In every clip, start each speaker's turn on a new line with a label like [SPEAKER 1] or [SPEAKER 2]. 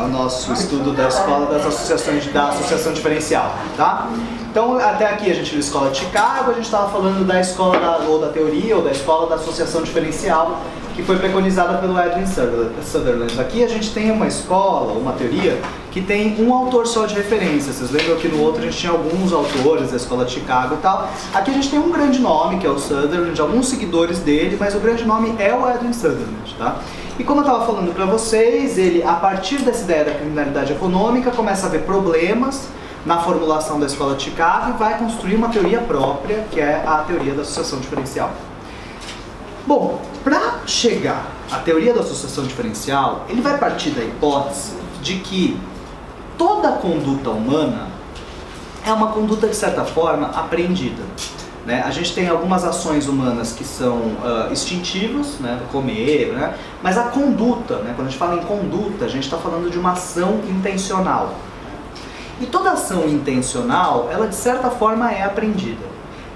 [SPEAKER 1] ao nosso estudo da escola das associações, da associação diferencial, tá? Então, até aqui a gente viu a escola de Chicago, a gente estava falando da escola ou da teoria ou da escola da associação diferencial, que foi preconizada pelo Edwin Sutherland. Aqui a gente tem uma escola, uma teoria, que tem um autor só de referência. Vocês lembram que no outro a gente tinha alguns autores da escola de Chicago e tal. Aqui a gente tem um grande nome, que é o Sutherland, alguns seguidores dele, mas o grande nome é o Edwin Sutherland, tá? E como eu estava falando para vocês, ele, a partir dessa ideia da criminalidade econômica, começa a ver problemas na formulação da escola de Chicago e vai construir uma teoria própria, que é a teoria da associação diferencial. Bom, para chegar à teoria da associação diferencial, ele vai partir da hipótese de que toda conduta humana é uma conduta, de certa forma, aprendida. Né? A gente tem algumas ações humanas que são instintivas, né? Comer, né? Mas a conduta, né? Quando a gente fala em conduta, a gente está falando de uma ação intencional. E toda ação intencional, ela de certa forma é aprendida.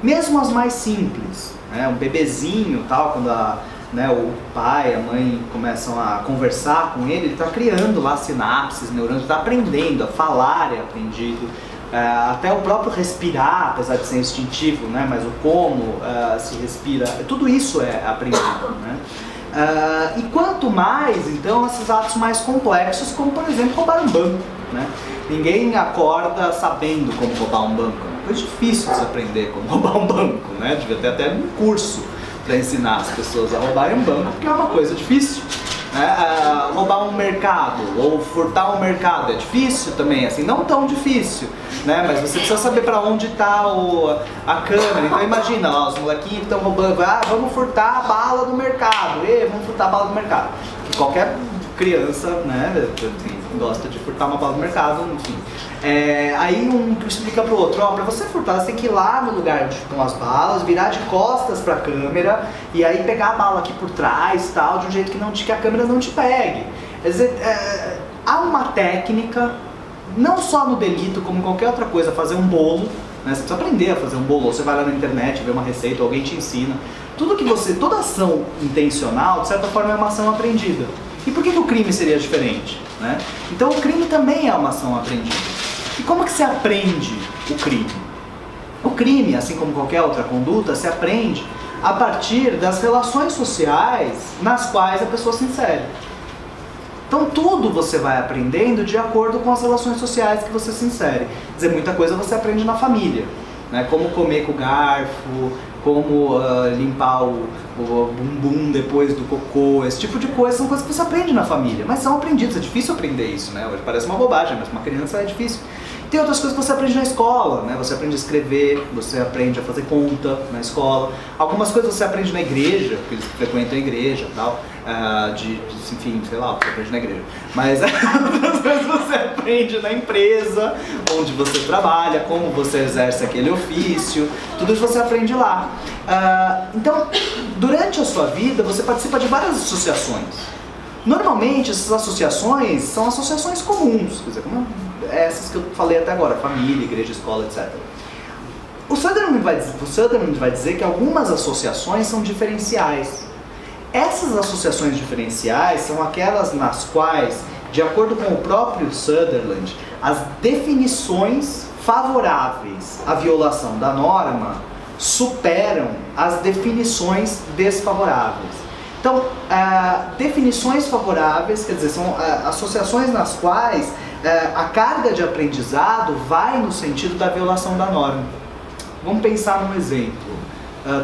[SPEAKER 1] Mesmo as mais simples, né? Um bebezinho, tal, quando o pai, a mãe começam a conversar com ele está criando lá sinapses, neurônios, está aprendendo, a falar é aprendido. Até o próprio respirar, apesar de ser instintivo, né? Mas o como se respira, tudo isso é aprendido. Né? E quanto mais, então, esses atos mais complexos, como por exemplo roubar um banco. Né? Ninguém acorda sabendo como roubar um banco. É uma coisa difícil de se aprender como roubar um banco. Né? Devia ter até um curso para ensinar as pessoas a roubarem um banco, porque é uma coisa difícil. Roubar um mercado ou furtar um mercado é difícil também, assim, não tão difícil, né? Mas você precisa saber para onde está a câmera. Então imagina, ó, os molequinhos estão roubando, vamos furtar a bala do mercado, vamos furtar a bala do mercado. Qualquer criança, né, gosta de furtar uma bala do mercado, enfim. Aí um explica pro outro, para você furtar, você tem que ir lá no lugar onde ficam as balas, virar de costas para a câmera e aí pegar a bala aqui por trás, tal, de um jeito que a câmera não te pegue. Quer dizer, há uma técnica, não só no delito, como em qualquer outra coisa, fazer um bolo, né? Você precisa aprender a fazer um bolo, ou você vai lá na internet, vê uma receita, alguém te ensina. Toda ação intencional, de certa forma, é uma ação aprendida. E por que o crime seria diferente? Né? Então o crime também é uma ação aprendida. E como que se aprende o crime? O crime, assim como qualquer outra conduta, se aprende a partir das relações sociais nas quais a pessoa se insere. Então tudo você vai aprendendo de acordo com as relações sociais que você se insere. Quer dizer, muita coisa você aprende na família. Né? Como comer com o garfo, como limpar o bumbum depois do cocô, esse tipo de coisa são coisas que você aprende na família, mas são aprendidas, é difícil aprender isso, né? Hoje parece uma bobagem, mas para uma criança é difícil. Tem outras coisas que você aprende na escola, né? Você aprende a escrever, você aprende a fazer conta na escola. Algumas coisas você aprende na igreja, porque eles frequentam a igreja e tal. Enfim, sei lá, você aprende na igreja. Mas outras coisas você aprende na empresa, onde você trabalha, como você exerce aquele ofício. Tudo isso você aprende lá. Então, durante a sua vida, você participa de várias associações. Normalmente, essas associações são associações comuns, quer dizer, como essas que eu falei até agora, família, igreja, escola, etc. O Sutherland vai dizer que algumas associações são diferenciais. Essas associações diferenciais são aquelas nas quais, de acordo com o próprio Sutherland, as definições favoráveis à violação da norma superam as definições desfavoráveis. Então, definições favoráveis, quer dizer, são associações nas quais a carga de aprendizado vai no sentido da violação da norma. Vamos pensar num exemplo.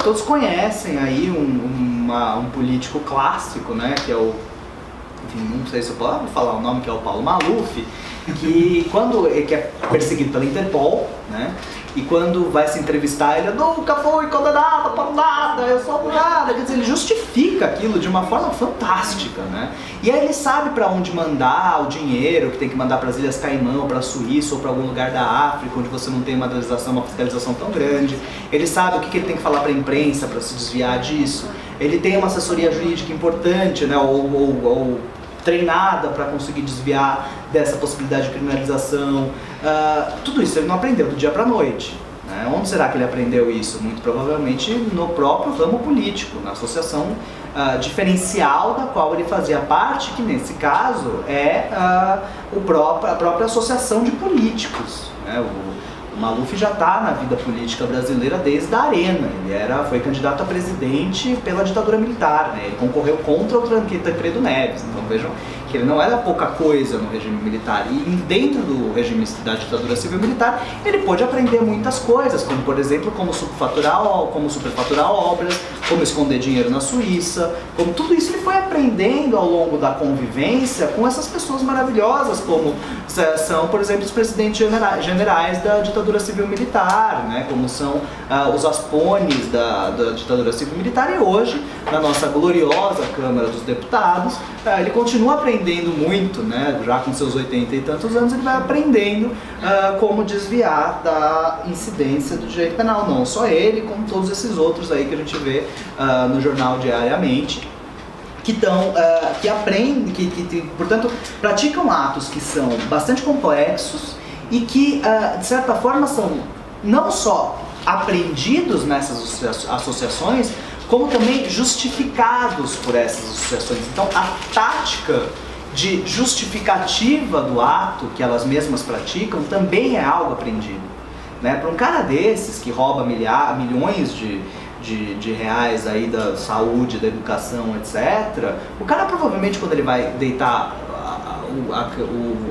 [SPEAKER 1] Todos conhecem aí um político clássico, né, que é o, enfim, não sei se eu posso falar o nome, que é o Paulo Maluf, que é perseguido pela Interpol, né? E quando vai se entrevistar, ele nunca foi condenado por nada, eu sou por nada. Quer dizer, ele justifica aquilo de uma forma fantástica, né? E aí ele sabe para onde mandar o dinheiro, que tem que mandar para as Ilhas Caimã, ou para a Suíça, ou para algum lugar da África, onde você não tem uma fiscalização tão grande. Ele sabe o que ele tem que falar para a imprensa para se desviar disso. Ele tem uma assessoria jurídica importante, né? Ou treinada para conseguir desviar dessa possibilidade de criminalização. Tudo isso ele não aprendeu do dia para a noite. Né? Onde será que ele aprendeu isso? Muito provavelmente no próprio ramo político, na associação diferencial da qual ele fazia parte, que nesse caso é a própria associação de políticos, né? O Maluf já está na vida política brasileira desde a Arena. Ele foi candidato a presidente pela ditadura militar, né? Ele concorreu contra o Tancredo Neves. Então vejam que ele não era pouca coisa no regime militar. E dentro do regime da ditadura civil militar, ele pôde aprender muitas coisas, como por exemplo, como superfaturar obras, como esconder dinheiro na Suíça, como tudo isso ele foi aprendendo ao longo da convivência com essas pessoas maravilhosas, como são, por exemplo, os presidentes generais da ditadura civil militar, né? Como são os aspones da ditadura civil militar, e hoje, na nossa gloriosa Câmara dos Deputados, ele continua aprendendo muito, né? Já com seus 80 e tantos anos, ele vai aprendendo como desviar da incidência do direito penal, não só ele, como todos esses outros aí que a gente vê no jornal diariamente, que aprendem, que portanto praticam atos que são bastante complexos e que de certa forma são não só aprendidos nessas associações, como também justificados por essas associações. Então a tática de justificativa do ato que elas mesmas praticam também é algo aprendido, né? Para um cara desses que rouba milhões de reais aí da saúde, da educação, etc., o cara provavelmente, quando ele vai deitar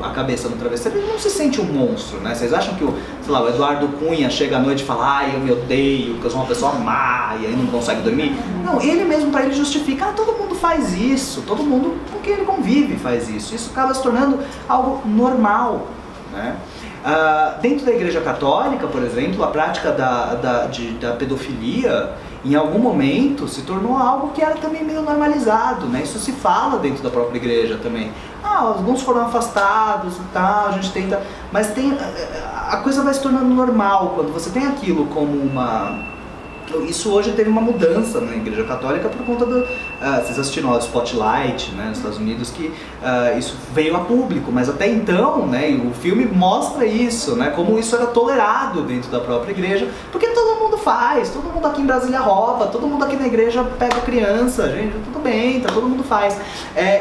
[SPEAKER 1] a cabeça no travesseiro, ele não se sente um monstro, né? Vocês acham que o Eduardo Cunha chega à noite e fala: ai, eu me odeio, que eu sou uma pessoa má, e aí não consegue dormir? Não, ele mesmo, para ele, justifica: todo mundo faz isso, todo mundo com quem ele convive faz isso. Isso acaba se tornando algo normal, né? Dentro da Igreja Católica, por exemplo, a prática da pedofilia, em algum momento, se tornou algo que era também meio normalizado, né? Isso se fala dentro da própria igreja também. Alguns foram afastados e tal, a gente tenta... Mas a coisa vai se tornando normal, quando você tem aquilo como uma... Isso hoje teve uma mudança na Igreja Católica por conta do... vocês assistiram ao Spotlight, né, nos Estados Unidos, que isso veio a público, mas até então, né, o filme mostra isso, né, como isso era tolerado dentro da própria igreja, porque todo mundo faz, todo mundo aqui em Brasília rouba, todo mundo aqui na igreja pega criança, gente, tudo bem, todo mundo faz.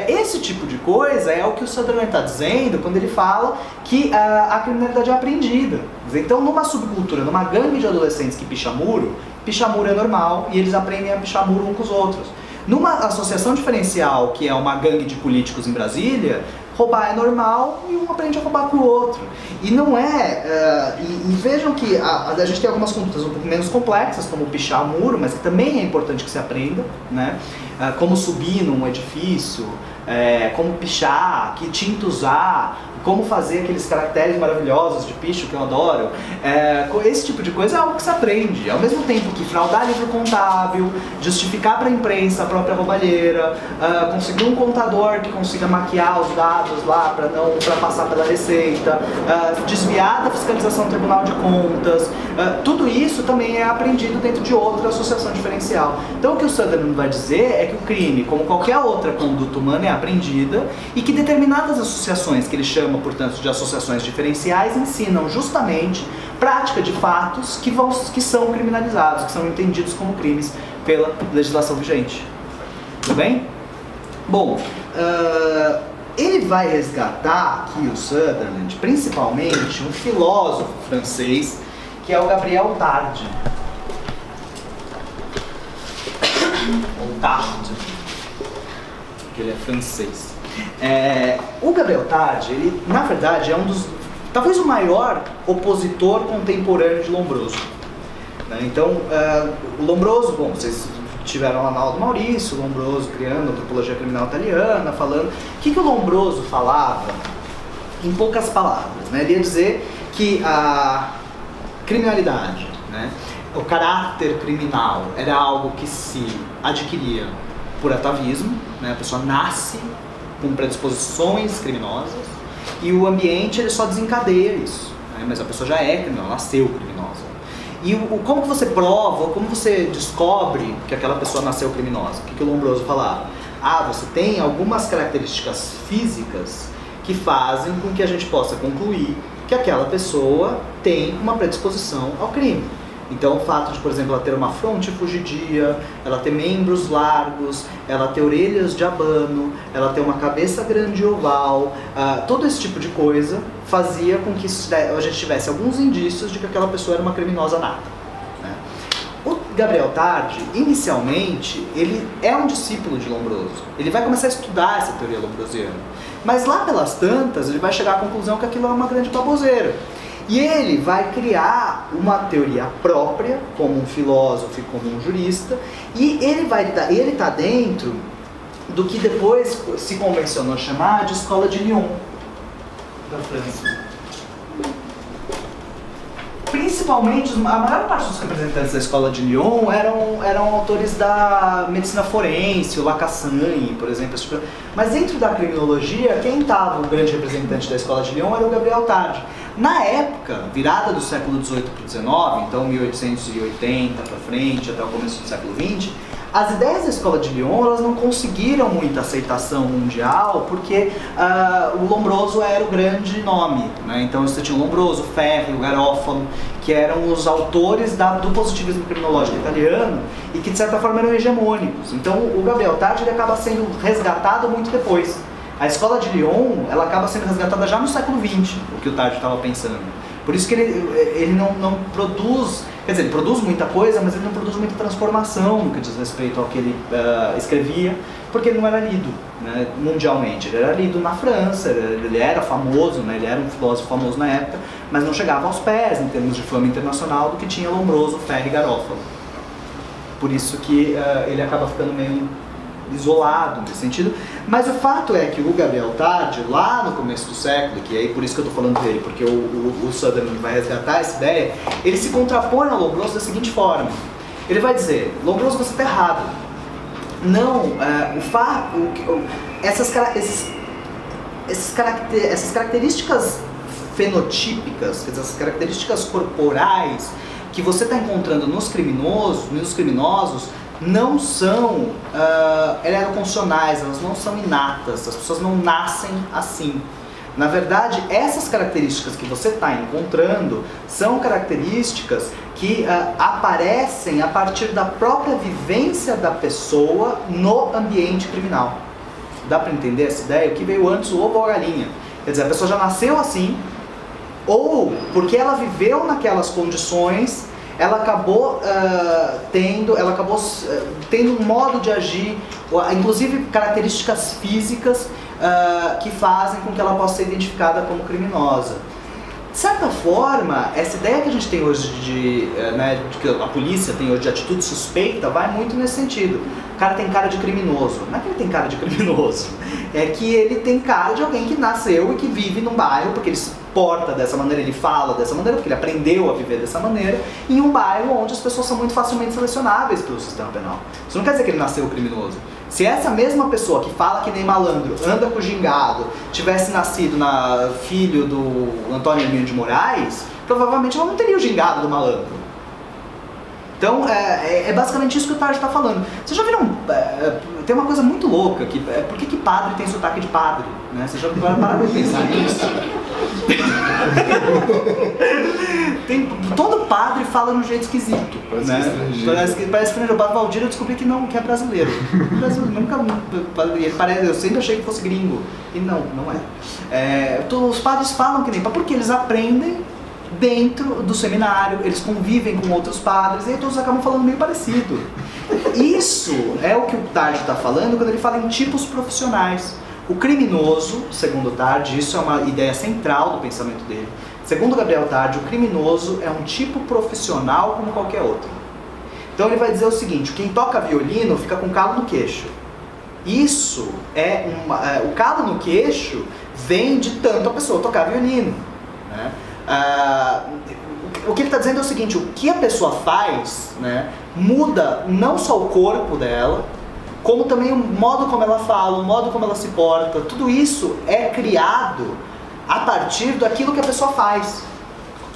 [SPEAKER 1] Esse tipo de coisa é o que o Sutherland está dizendo quando ele fala que a criminalidade é aprendida. Então, numa subcultura, numa gangue de adolescentes que picha muro é normal e eles aprendem a pichar muro uns com os outros. Numa associação diferencial, que é uma gangue de políticos em Brasília, roubar é normal e um aprende a roubar com o outro. E não é... e vejam que a gente tem algumas condutas um pouco menos complexas, como pichar muro, mas que também é importante que se aprenda, né? Como subir num edifício, como pichar, que tinta usar, como fazer aqueles caracteres maravilhosos de picho que eu adoro. Esse tipo de coisa é algo que se aprende. Ao mesmo tempo que fraudar livro contábil, justificar para a imprensa a própria roubalheira, conseguir um contador que consiga maquiar os dados lá para passar pela Receita, desviar da fiscalização do Tribunal de Contas, tudo isso também é aprendido dentro de outra associação diferencial. Então o que o Sutherland vai dizer é que o crime, como qualquer outra conduta humana, é aprendida e que determinadas associações, que ele chama, portanto, de associações diferenciais, ensinam justamente prática de fatos que são criminalizados, que são entendidos como crimes pela legislação vigente. Tudo bem? Bom, ele vai resgatar aqui, o Sutherland, principalmente um filósofo francês, que é o Gabriel Tarde. Ou Tarde, porque ele é francês. O Gabriel Tarde, ele, na verdade, é talvez o maior opositor contemporâneo de Lombroso. Então, o Lombroso, bom, vocês tiveram lá na aula do Maurício, o Lombroso criando a antropologia criminal italiana, falando... O que o Lombroso falava, em poucas palavras, né? Ele ia dizer que a criminalidade, né, o caráter criminal, era algo que se adquiria por atavismo, né? A pessoa nasce com predisposições criminosas e o ambiente ele só desencadeia isso, né? Mas a pessoa já é criminosa, nasceu criminosa. E como que você prova, como você descobre que aquela pessoa nasceu criminosa? O que o Lombroso falava? Você tem algumas características físicas que fazem com que a gente possa concluir que aquela pessoa tem uma predisposição ao crime. Então o fato de, por exemplo, ela ter uma fronte fugidia, ela ter membros largos, ela ter orelhas de abano, ela ter uma cabeça grande e oval, todo esse tipo de coisa fazia com que a gente tivesse alguns indícios de que aquela pessoa era uma criminosa nata, né? O Gabriel Tardi, inicialmente, ele é um discípulo de Lombroso. Ele vai começar a estudar essa teoria lombrosiana. Mas lá pelas tantas, ele vai chegar à conclusão que aquilo é uma grande baboseira. E ele vai criar uma teoria própria, como um filósofo e como um jurista, e ele está dentro do que depois se convencionou chamar de Escola de Lyon, da França. Principalmente, a maior parte dos representantes da Escola de Lyon eram autores da medicina forense, o Lacassagne, por exemplo. Mas dentro da criminologia, quem estava o grande representante da Escola de Lyon era o Gabriel Tardi. Na época, virada do século XVIII para o XIX, então 1880 para frente, até o começo do século XX, as ideias da Escola de Lyon elas não conseguiram muita aceitação mundial porque o Lombroso era o grande nome, né? Então você tinha o Lombroso, o Ferri, o Garofalo, que eram os autores do positivismo criminológico italiano e que de certa forma eram hegemônicos. Então o Gabriel Tardi ele acaba sendo resgatado muito depois. A Escola de Lyon ela acaba sendo resgatada já no século XX, o que o Tardi estava pensando. Por isso que ele não produz, quer dizer, ele produz muita coisa, mas ele não produz muita transformação no que diz respeito ao que ele escrevia, porque ele não era lido, né, mundialmente. Ele era lido na França, ele era famoso, né, ele era um filósofo famoso na época, mas não chegava aos pés, em termos de fama internacional, do que tinha Lombroso, Ferri e Garofalo. Por isso que ele acaba ficando meio isolado nesse sentido, mas o fato é que o Gabriel Tardi, lá no começo do século, que é por isso que eu estou falando dele, porque o Sutherland vai resgatar essa ideia, ele se contrapõe ao Lombroso da seguinte forma: ele vai dizer, Lombroso, você está errado. Não, essas características fenotípicas, quer dizer, essas características corporais que você está encontrando nos criminosos, não são heteroconstitucionais, elas não são inatas, as pessoas não nascem assim. Na verdade, essas características que você está encontrando são características que aparecem a partir da própria vivência da pessoa no ambiente criminal. Dá para entender essa ideia? O que veio antes, o ovo ou a galinha? Quer dizer, a pessoa já nasceu assim, ou porque ela viveu naquelas condições, ela acabou tendo um modo de agir, inclusive características físicas que fazem com que ela possa ser identificada como criminosa. De certa forma, essa ideia que a gente tem hoje de que a polícia tem hoje de atitude suspeita, vai muito nesse sentido. O cara tem cara de criminoso. Não é que ele tem cara de criminoso, é que ele tem cara de alguém que nasceu e que vive num bairro, porque ele se porta dessa maneira, ele fala dessa maneira, porque ele aprendeu a viver dessa maneira, em um bairro onde as pessoas são muito facilmente selecionáveis pelo sistema penal. Isso não quer dizer que ele nasceu criminoso. Se essa mesma pessoa que fala que nem malandro, anda com gingado, tivesse nascido filho do Antônio Hermínio de Moraes, provavelmente ela não teria o gingado do malandro. Então, é basicamente isso que o Tardi está falando. Vocês já viram... tem uma coisa muito louca, por que padre tem sotaque de padre? Né? Vocês já pararam para pensar nisso? Todo padre fala de um jeito esquisito.
[SPEAKER 2] Parece
[SPEAKER 1] né?
[SPEAKER 2] estrangeiro.
[SPEAKER 1] Parece estrangeiro. O padre Valdir eu descobri que não, que é brasileiro. Eu sempre achei que fosse gringo. E não é. Os padres falam que nem... Porque eles aprendem dentro do seminário, eles convivem com outros padres, e aí todos acabam falando meio parecido. Isso é o que o Tardi está falando quando ele fala em tipos profissionais. O criminoso, segundo o Tardi, isso é uma ideia central do pensamento dele. Segundo Gabriel Tardi, o criminoso é um tipo profissional como qualquer outro. Então ele vai dizer o seguinte: quem toca violino fica com calo no queixo. Isso o calo no queixo vem de tanto a pessoa tocar violino, né? O que ele está dizendo é o seguinte: o que a pessoa faz, né, muda não só o corpo dela, como também o modo como ela fala, o modo como ela se porta. Tudo isso é criado a partir daquilo que a pessoa faz.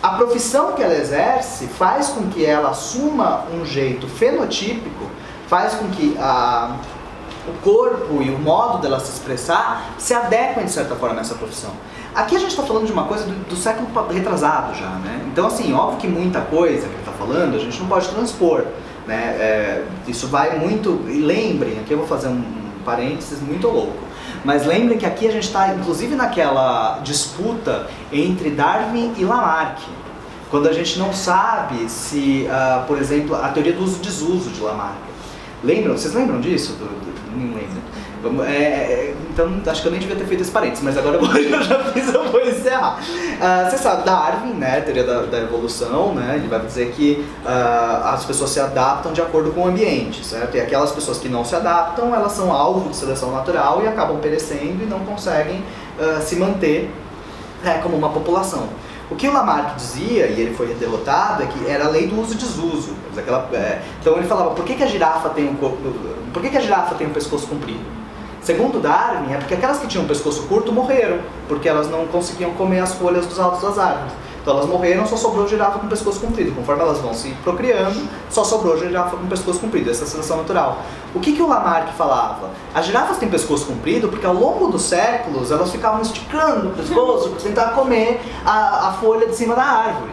[SPEAKER 1] A profissão que ela exerce faz com que ela assuma um jeito fenotípico, faz com que o corpo e o modo dela se expressar se adequem de certa forma a essa profissão. Aqui a gente está falando de uma coisa do século retrasado já, né? Então, assim, óbvio que muita coisa que ele está falando, a gente não pode transpor, né? Isso vai muito... E lembrem, aqui eu vou fazer um parênteses muito louco, mas lembrem que aqui a gente está, inclusive, naquela disputa entre Darwin e Lamarck, quando a gente não sabe se, por exemplo, a teoria do uso-desuso de Lamarck. Lembram? Vocês lembram disso? Não lembro. Então, acho que eu nem devia ter feito esse parênteses, mas agora eu já fiz, eu vou encerrar. Você sabe, Darwin, né, teoria da evolução, né, ele vai dizer que as pessoas se adaptam de acordo com o ambiente, certo? E aquelas pessoas que não se adaptam, elas são alvo de seleção natural e acabam perecendo e não conseguem se manter como uma população. O que o Lamarck dizia, e ele foi derrotado, é que era a lei do uso-desuso. Então ele falava, por que a girafa tem um pescoço comprido? Segundo Darwin, é porque aquelas que tinham um pescoço curto morreram, porque elas não conseguiam comer as folhas dos altos das árvores. Então elas morreram, só sobrou girafa com pescoço comprido. Conforme elas vão se procriando, só sobrou girafa com pescoço comprido. Essa é a seleção natural. O que o Lamarck falava? As girafas têm pescoço comprido porque ao longo dos séculos elas ficavam esticando o pescoço para tentar comer a folha de cima da árvore.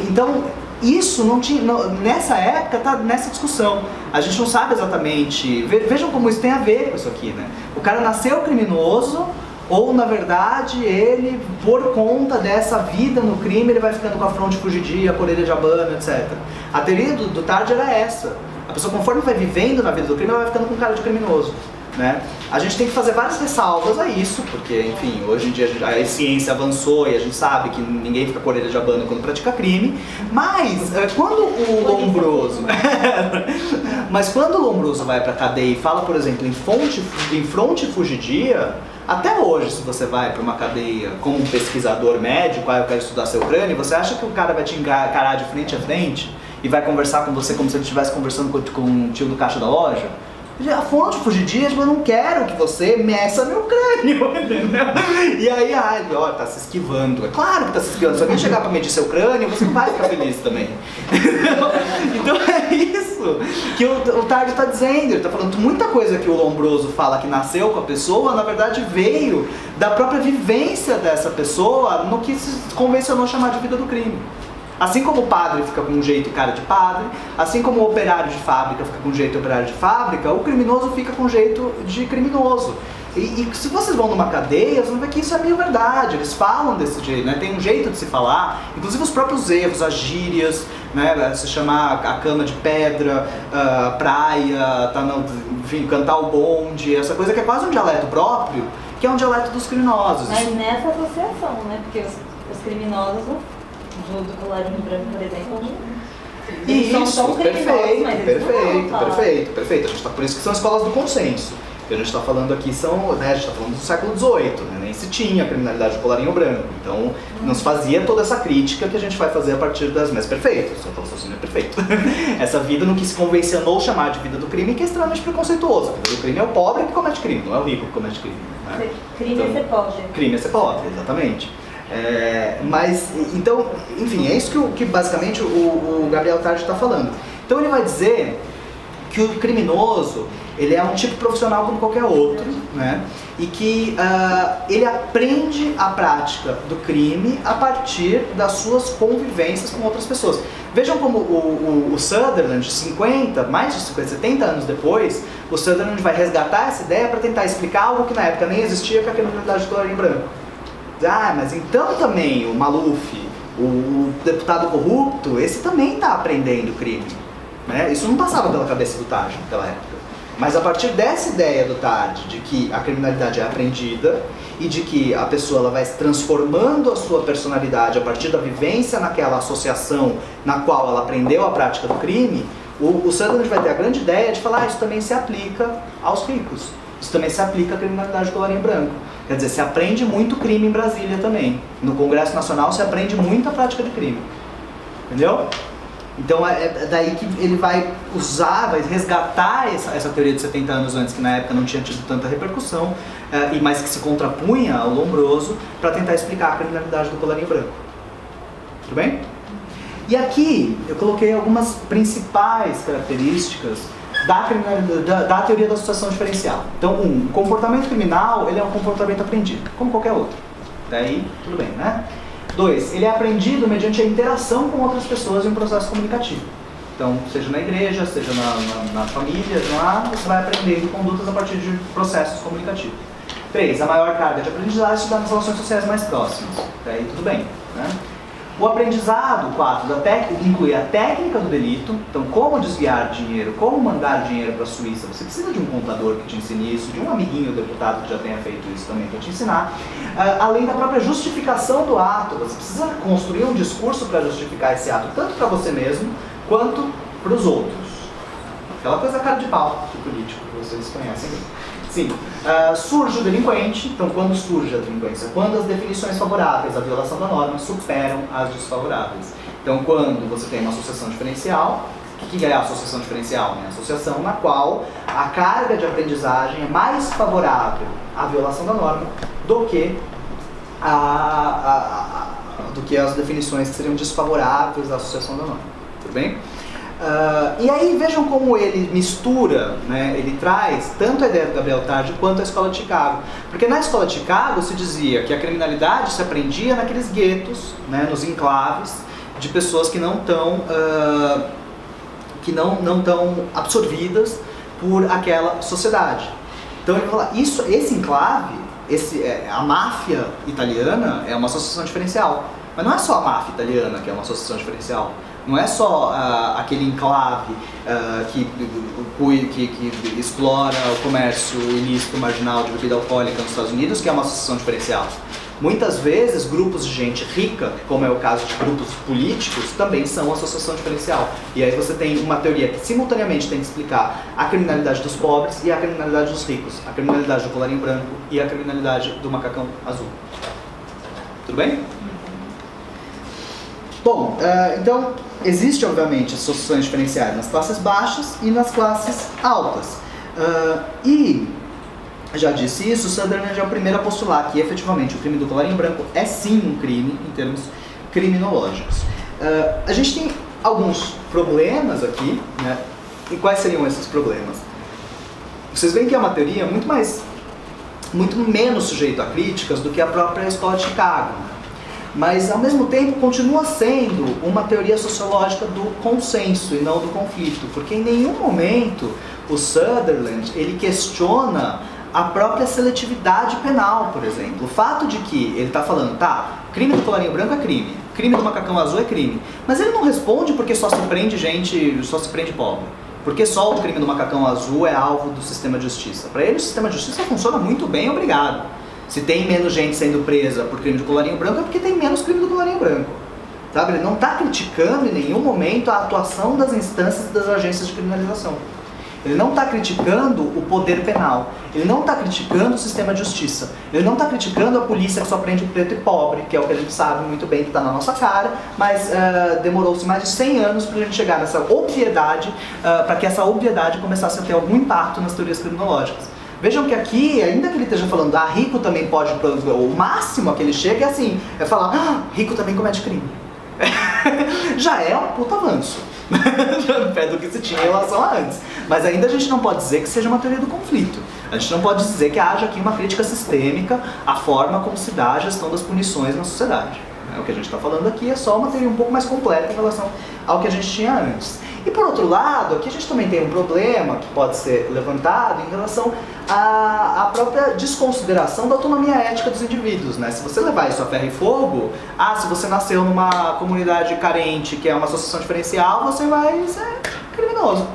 [SPEAKER 1] Então isso não tinha, nessa época está nessa discussão. A gente não sabe exatamente. Vejam como isso tem a ver com isso aqui, né? O cara nasceu criminoso, ou na verdade ele, por conta dessa vida no crime, ele vai ficando com a fronte fugidia, a orelha de abano, etc. A teoria do Tarde era essa. A pessoa, conforme vai vivendo na vida do crime, ela vai ficando com cara de criminoso, né? A gente tem que fazer várias ressalvas a isso, porque, enfim, hoje em dia a ciência avançou e a gente sabe que ninguém fica com a orelha de abano quando pratica crime, mas quando o Lombroso mas quando o Lombroso vai pra cadeia e fala, por exemplo, em fronte fugidia, até hoje, se você vai para uma cadeia como um pesquisador médico, eu quero estudar seu crânio, você acha que o cara vai te encarar de frente a frente e vai conversar com você como se ele estivesse conversando com o tio do caixa da loja? A fonte fugidia, tipo, eu não quero que você meça meu crânio, entendeu? E aí, ó, tá se esquivando. É claro que tá se esquivando. Se alguém chegar pra medir seu crânio, você não vai ficar feliz também. Então é isso que o Tarde tá dizendo. Ele tá falando muita coisa que o Lombroso fala que nasceu com a pessoa, na verdade veio da própria vivência dessa pessoa no que se convencionou chamar de vida do crime. Assim como o padre fica com um jeito e cara de padre, assim como o operário de fábrica fica com um jeito e operário de fábrica, o criminoso fica com um jeito de criminoso. E se vocês vão numa cadeia, vocês vão ver que isso é meio verdade, eles falam desse jeito, né? Tem um jeito de se falar, inclusive os próprios erros, as gírias, né? Se chamar a cama de pedra, praia, enfim, cantar o bonde, essa coisa que é quase um dialeto próprio, que é um dialeto dos criminosos.
[SPEAKER 2] Mas nessa associação, né? Porque os criminosos do colarinho branco, por exemplo,
[SPEAKER 1] isso,
[SPEAKER 2] são criminosos, mas
[SPEAKER 1] perfeito. Por isso que são escolas do consenso. O que a gente está falando aqui a gente está falando do século XVIII, né? Nem se tinha a criminalidade do colarinho branco. Então, não se fazia toda essa crítica que a gente vai fazer a partir das... Mas perfeito, o seu raciocínio é perfeito. Essa vida no que se convencionou chamar de vida do crime, que é extremamente preconceituosa. A vida do crime é o pobre que comete crime, não é o rico que comete crime. Né?
[SPEAKER 2] Crime é ser pobre.
[SPEAKER 1] Crime é ser pobre, exatamente. Mas, então, enfim, é isso que basicamente o Gabriel Tarde está falando. Então ele vai dizer que o criminoso, ele é um tipo profissional como qualquer outro, né? E que ele aprende a prática do crime a partir das suas convivências com outras pessoas. Vejam como o Sutherland, mais de 50, 70 anos depois, o Sutherland vai resgatar essa ideia para tentar explicar algo que na época nem existia, que é a criminalidade do colarinho branco. Mas então também o Maluf, o deputado corrupto, esse também está aprendendo crime, né? Isso não passava pela cabeça do Tarde naquela época. Mas a partir dessa ideia do Tarde, de que a criminalidade é aprendida e de que a pessoa ela vai se transformando a sua personalidade a partir da vivência naquela associação na qual ela aprendeu a prática do crime, o Sutherland vai ter a grande ideia de falar isso também se aplica aos ricos. Isso também se aplica à criminalidade do colarinho branco. Quer dizer, se aprende muito crime em Brasília também. No Congresso Nacional se aprende muito a prática de crime. Entendeu? Então é daí que ele vai usar, vai resgatar essa teoria de 70 anos antes, que na época não tinha tido tanta repercussão, mas que se contrapunha ao Lombroso, para tentar explicar a criminalidade do colarinho branco. Tudo bem? E aqui eu coloquei algumas principais características da teoria da associação diferencial. Então, o comportamento criminal, ele é um comportamento aprendido, como qualquer outro. Daí, tudo bem, né? 2, ele é aprendido mediante a interação com outras pessoas em um processo comunicativo. Então, seja na igreja, seja na família, você vai aprendendo condutas a partir de processos comunicativos. 3, a maior carga de aprendizagem se dá nas relações sociais mais próximas. Até aí tudo bem, né? O aprendizado, 4, inclui a técnica do delito, então como desviar dinheiro, como mandar dinheiro para a Suíça. Você precisa de um contador que te ensine isso, de um amiguinho deputado que já tenha feito isso também para te ensinar. Além da própria justificação do ato, você precisa construir um discurso para justificar esse ato, tanto para você mesmo, quanto para os outros. Aquela coisa cara de pau do político, que vocês conhecem bem. Sim. Surge o delinquente, então quando surge a delinquência? Quando as definições favoráveis à violação da norma superam as desfavoráveis. Então quando você tem uma associação diferencial, o que é a associação diferencial? É a associação na qual a carga de aprendizagem é mais favorável à violação da norma do que as definições que seriam desfavoráveis à associação da norma. Tudo bem? E aí vejam como ele mistura, né, ele traz tanto a ideia do Gabriel Tarde quanto a escola de Chicago. Porque na escola de Chicago se dizia que a criminalidade se aprendia naqueles guetos, né, nos enclaves, de pessoas que não estão absorvidas por aquela sociedade. Então ele fala, esse enclave, a máfia italiana é uma associação diferencial. Mas não é só a máfia italiana que é uma associação diferencial. Não é só aquele enclave que explora o comércio ilícito marginal de bebida alcoólica nos Estados Unidos que é uma associação diferencial. Muitas vezes, grupos de gente rica, como é o caso de grupos políticos, também são associação diferencial. E aí você tem uma teoria que simultaneamente tem que explicar a criminalidade dos pobres e a criminalidade dos ricos, a criminalidade do colarinho branco e a criminalidade do macacão azul. Tudo bem? Bom, então, existe obviamente associações diferenciais nas classes baixas e nas classes altas. E, já disse isso, Sutherland é o primeiro a postular que efetivamente o crime do colarinho branco é sim um crime em termos criminológicos. A gente tem alguns problemas aqui, né? E quais seriam esses problemas? Vocês veem que é uma teoria muito menos sujeita a críticas do que a própria escola de Chicago. Mas, ao mesmo tempo, continua sendo uma teoria sociológica do consenso e não do conflito, porque em nenhum momento o Sutherland ele questiona a própria seletividade penal, por exemplo. O fato de que ele está falando, crime do colarinho branco é crime do macacão azul é crime, mas ele não responde porque só se prende pobre, porque só o crime do macacão azul é alvo do sistema de justiça. Para ele, o sistema de justiça funciona muito bem, obrigado. Se tem menos gente sendo presa por crime do colarinho branco é porque tem menos crime do colarinho branco. Sabe? Ele não está criticando em nenhum momento a atuação das instâncias e das agências de criminalização. Ele não está criticando o poder penal. Ele não está criticando o sistema de justiça. Ele não está criticando a polícia que só prende o preto e pobre, que é o que a gente sabe muito bem que está na nossa cara, mas demorou-se mais de 100 anos para a gente chegar nessa obviedade, para que essa obviedade começasse a ter algum impacto nas teorias criminológicas. Vejam que aqui, ainda que ele esteja falando, rico também pode, o máximo a que ele chega é assim, é falar, rico também comete crime. Já é um puta avanço, pé do que se tinha em relação a antes. Mas ainda a gente não pode dizer que seja uma teoria do conflito. A gente não pode dizer que haja aqui uma crítica sistêmica à forma como se dá a gestão das punições na sociedade. O que a gente está falando aqui é só uma teoria um pouco mais completa em relação ao que a gente tinha antes. E por outro lado, aqui a gente também tem um problema que pode ser levantado em relação à própria desconsideração da autonomia ética dos indivíduos, né? Se você levar isso a ferro e fogo, se você nasceu numa comunidade carente, que é uma associação diferencial, você vai ser criminoso.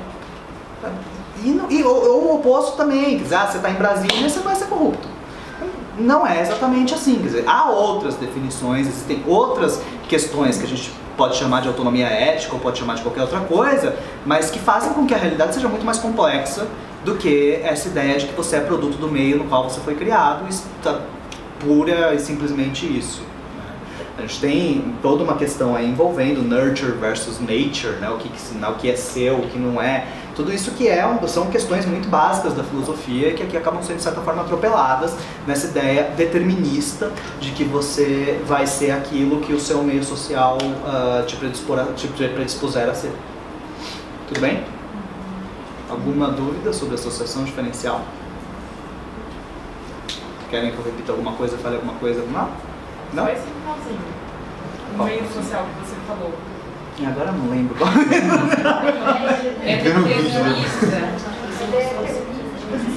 [SPEAKER 1] Ou o oposto também, quer dizer, você está em Brasília, você vai ser corrupto. Não é exatamente assim, quer dizer, há outras definições, existem outras questões que a gente pode chamar de autonomia ética ou pode chamar de qualquer outra coisa, mas que fazem com que a realidade seja muito mais complexa do que essa ideia de que você é produto do meio no qual você foi criado e está pura e simplesmente isso. A gente tem toda uma questão aí envolvendo nurture versus nature, né? O que é seu, o que não é. Tudo isso que são questões muito básicas da filosofia que aqui acabam sendo, de certa forma, atropeladas nessa ideia determinista de que você vai ser aquilo que o seu meio social te predispuser a ser. Tudo bem? Alguma dúvida sobre associação diferencial? Querem que eu repita alguma coisa, fale alguma coisa? Não?
[SPEAKER 2] Só esse finalzinho.
[SPEAKER 3] o meio social que você falou.
[SPEAKER 1] Agora eu não lembro.
[SPEAKER 3] É determinista.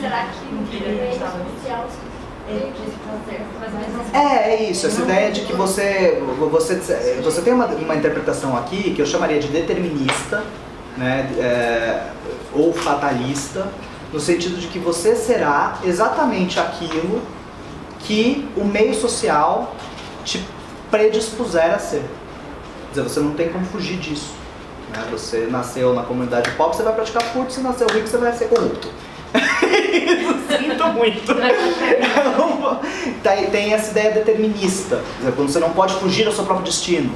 [SPEAKER 4] Será que o meio social
[SPEAKER 1] É isso, essa ideia de que você tem uma interpretação aqui que eu chamaria de determinista, né, ou fatalista, no sentido de que você será exatamente aquilo que o meio social te predispuser a ser. Quer dizer, você não tem como fugir disso. Né? Você nasceu na comunidade pobre, você vai praticar furto, se nasceu rico, você vai ser corrupto. Sinto muito. Tem essa ideia determinista, quer dizer, quando você não pode fugir do seu próprio destino.